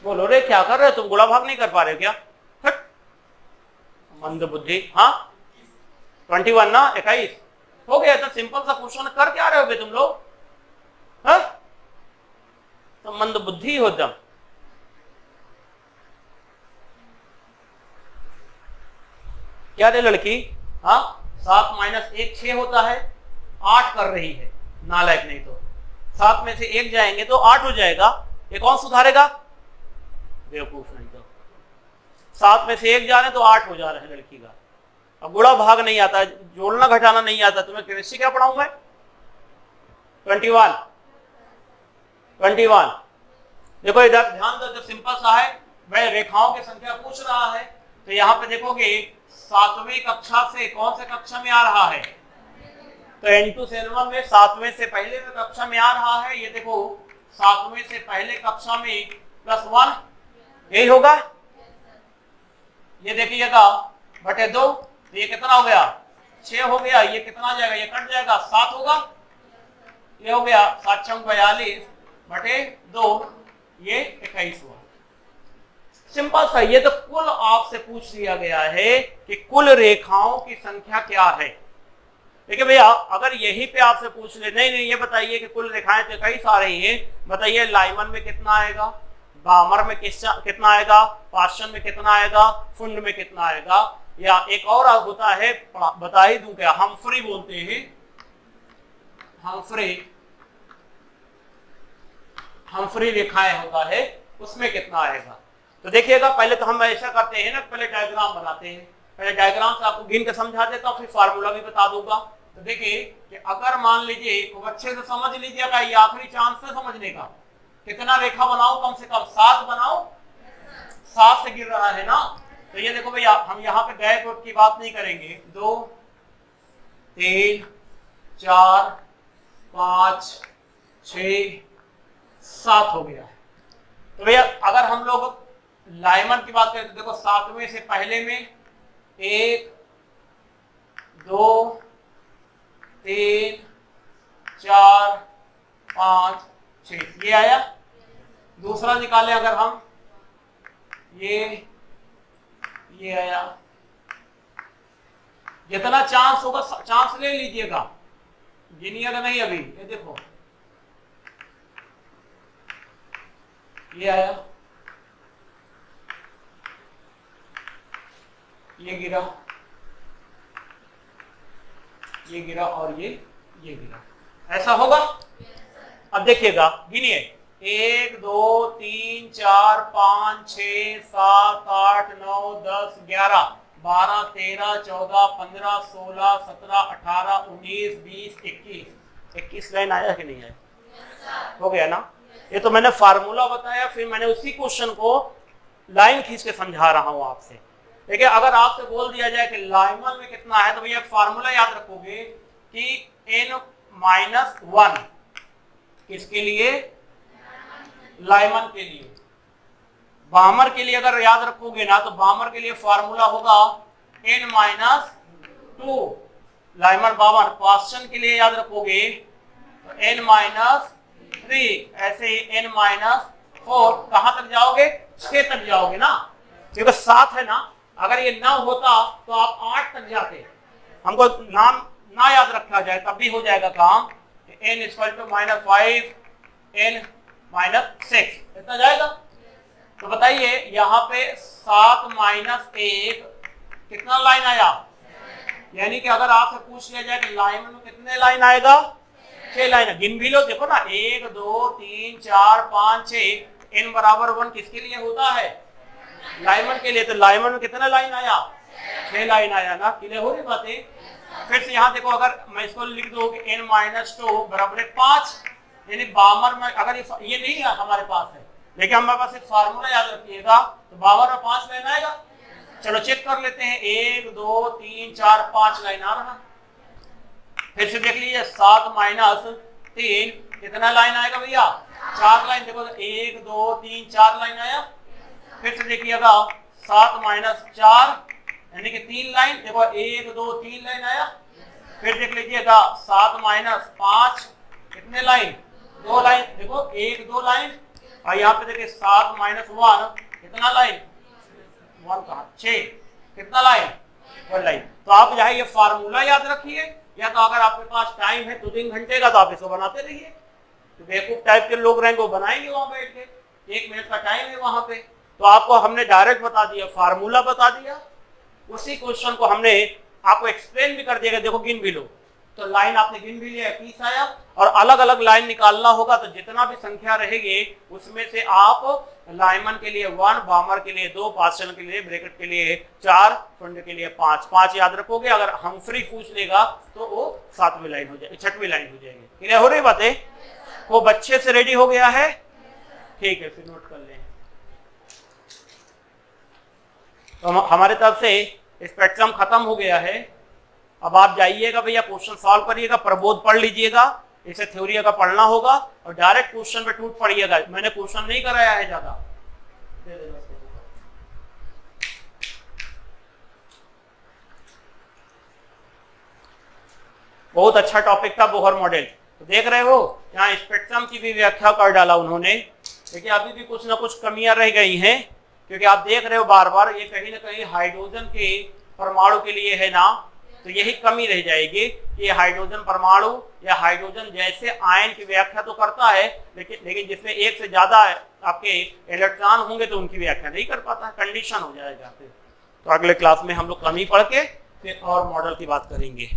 बोलो रे, क्या कर रहे हो तुम, गुड़ा भाग नहीं कर पा रहे हो क्या, हट मंद बुद्धि। हाँ 21 ना, 21 हो गया। तो सिंपल सा क्वेश्चन कर क्या रहे हो तुम लोग, हाँ तो मंद बुद्धि हो दम। क्या रे लड़की, हाँ 7 - 1 6 होता है, 8 कर रही है, नालायक नहीं तो। 7 में से 1 जाएंगे तो 8 हो जाएगा। ये कौन सुधारेगा? बेवकूफ नहीं तो। 7 में से 1 जा रहे तो 8 हो जा रहा है लड़की का। अब गुणा भाग नहीं आता, जोड़ना घटाना नहीं आता, तुम्हें केमिस्ट्री क्या पढ़ाऊं मैं? 21 देखो इधर ध्यान दो, जो सिंपल सा है, वह रेखाओं की संख्या पूछ रहा है। तो यहाँ पे देखोगे 7वीं कक्षा से कौन से कक्षा में आ रहा है? तो N2 से N1 में 7वें से पहले में कक्षा में आ रहा है। ये देखो 7वें से पहले कक्षा में +1, यही होगा। ये देखिएगा बटे 2, तो ये कितना हो गया? 6 हो गया। ये कितना आ जाएगा? ये कट जाएगा, 7 होगा। ये हो गया 7 × 42 बटे 2, ये 21 हुआ। सिंपल सा। ये तो कुल आपसे पूछ लिया गया है कि कुल रेखाओं की संख्या क्या है। देखिए भैया, अगर यही पे आपसे पूछ ले, नहीं ये बताइए कि कुल रेखाएं तो कई सारी हैं, बताइए लाइमन में कितना आएगा, बामर में कितना आएगा, पार्श्वन में कितना आएगा, फुंड में कितना आएगा, या एक और होता है, बता ही दूं क्या, हम्फ्री बोलते हैं, हम्फ्री रेखाएं होता है, उसमें कितना आएगा। तो देखिएगा, पहले तो हम ऐसा करते हैं ना, पहले डायग्राम बनाते हैं। पहले डायग्राम से आपको गिन के समझा देता हूँ, फिर फार्मूला भी बता दूंगा। तो देखिए कि अगर मान लीजिए, खूब अच्छे से समझ लीजिएगा, ये आखिरी चांस है समझने का। कितना रेखा बनाओ? कम से कम 7 बनाओ। 7 से गिर रहा है ना। तो ये देखो भैया, हम यहाँ पे गैप की बात नहीं करेंगे। 2 3 4 5 6 7 हो गया। तो भैया अगर हम लोग लाइमन की बात करें तो देखो 7वें से पहले में 1 2 3 4 5 6 ये आया। दूसरा निकाले अगर हम, ये आया। जितना चांस होगा चांस ले लीजिएगा, गिनिएगा नहीं अभी। ये देखो ये आया, ये गिरा, ये गिरा और ये गिरा। ऐसा होगा। अब देखिएगा, गिनिए। 1 2 3 4 5 6 7 8 9 10 11 12 13 14 15 16 17 18 19 20 21 लाइन आया कि नहीं आया? हो गया ना। ये तो मैंने फार्मूला बताया, फिर मैंने उसी क्वेश्चन को लाइन खींच के समझा रहा हूं आपसे। देखिए अगर आपसे बोल दिया जाए कि लाइमन में कितना है, तो भैया फार्मूला याद रखोगे कि n-1 किसके लिए? लाइमन के लिए। बामर के लिए अगर याद रखोगे ना, तो बामर के लिए फार्मूला होगा n-2। लाइमन बामर। पार्श्वन के लिए याद रखोगे तो n-3। ऐसे ही n-4। कहां तक जाओगे? 6 तक जाओगे ना, क्योंकि 7 है ना। अगर ये ना होता तो आप 8 तक जाते। हमको नाम ना याद रखा जाए तब भी हो जाएगा काम। n = -5 n-6 इतना जाएगा। तो बताइए यहाँ पे 7 - 1 कितना लाइन आया? यानी कि अगर आपसे पूछ लिया जाए कि लाइन में कितने लाइन आएगा? 6 लाइन। गिन भी लो, देखो ना, 1 2 3 4 5 6। n = 1 किसके लिए होता है? लाइमन के लिए। तो लाइमन में कितना लाइन आया? 6 लाइन आया ना। क्लियर हो रही बातें? फिर से यहाँ देखो, अगर मैं इसको लिख दूं कि n - 2 = 5, यानी बामर में, अगर ये नहीं है हमारे पास है, लेकिन हमारे पास एक फार्मूला याद रखिएगा, तो बामर में 5 लाइन आएगा। चलो चेक कर लेते हैं। 1 2 3 4 5 लाइन आ रहा। फिर से देख लीजिए, 7 - 3 कितना लाइन आएगा भैया? 4 लाइन। देखो 1 2 3 4 लाइन आया। फिर से देखिएगा, 7 - 4 यानी कि 3 लाइन। देखो 1 2 3 लाइन आया। फिर देख लीजिएगा, 7 - 5 कितने लाइन? 2 लाइन। देखो 1 2 लाइन। और यहाँ पे देखिए 7 - 1 कितना लाइन? 1 कहा? 6 कितना लाइन? 1 लाइन। तो आप चाहे ये फार्मूला याद रखिए, या तो अगर आपके पास टाइम है 2-3 घंटे का, तो आप इसको बनाते रहिए। तो बेवकूफ टाइप के लोग रहेंगे, वो बनाएंगे वहां बैठ के। 1 मिनट का टाइम है वहां पे। तो आपको हमने डायरेक्ट बता दिया, फार्मूला बता दिया। उसी क्वेश्चन को हमने आपको एक्सप्लेन भी कर दिया। देखो गिन भी लो, तो लाइन आपने गिन भी लिया 21 आया, और अलग अलग लाइन निकालना होगा तो जितना भी संख्या रहेगी उसमें से आप लाइमन के लिए 1, बामर के लिए 2, पास्टल के लिए ब्रैकेट के लिए 4, फंड के लिए 5 याद रखोगे। अगर हम्फ्री पूछ लेगा तो वो 7वीं लाइन हो जाएगी, 6वीं लाइन हो जाएगी। क्लियर हो रही बातें? वो बच्चे से रेडी हो गया है? ठीक है, फिर नोट कर लें। तो हमारे तरफ से स्पेक्ट्रम खत्म हो गया है। अब आप जाइएगा भैया, क्वेश्चन सॉल्व करिएगा, प्रबोध पढ़ लीजिएगा, इसे थ्योरी का पढ़ना होगा और डायरेक्ट क्वेश्चन पे टूट पड़िएगा। मैंने क्वेश्चन नहीं कराया है ज्यादा। बहुत अच्छा टॉपिक था बोहर मॉडल। तो देख रहे हो यहाँ स्पेक्ट्रम की भी व्याख्या कर डाला उन्होंने, लेकिन अभी भी कुछ ना कुछ कमियां रह गई हैं, क्योंकि आप देख रहे हो बार बार ये कहीं ना कहीं हाइड्रोजन के परमाणु के लिए है ना, तो यही कमी रह जाएगी कि हाइड्रोजन परमाणु या हाइड्रोजन जैसे आयन की व्याख्या तो करता है, लेकिन जिसमें एक से ज्यादा आपके इलेक्ट्रॉन होंगे तो उनकी व्याख्या नहीं कर पाता, कंडीशन हो जाएगा। तो अगले क्लास में हम लोग कमी पढ़ के फिर और मॉडल की बात करेंगे।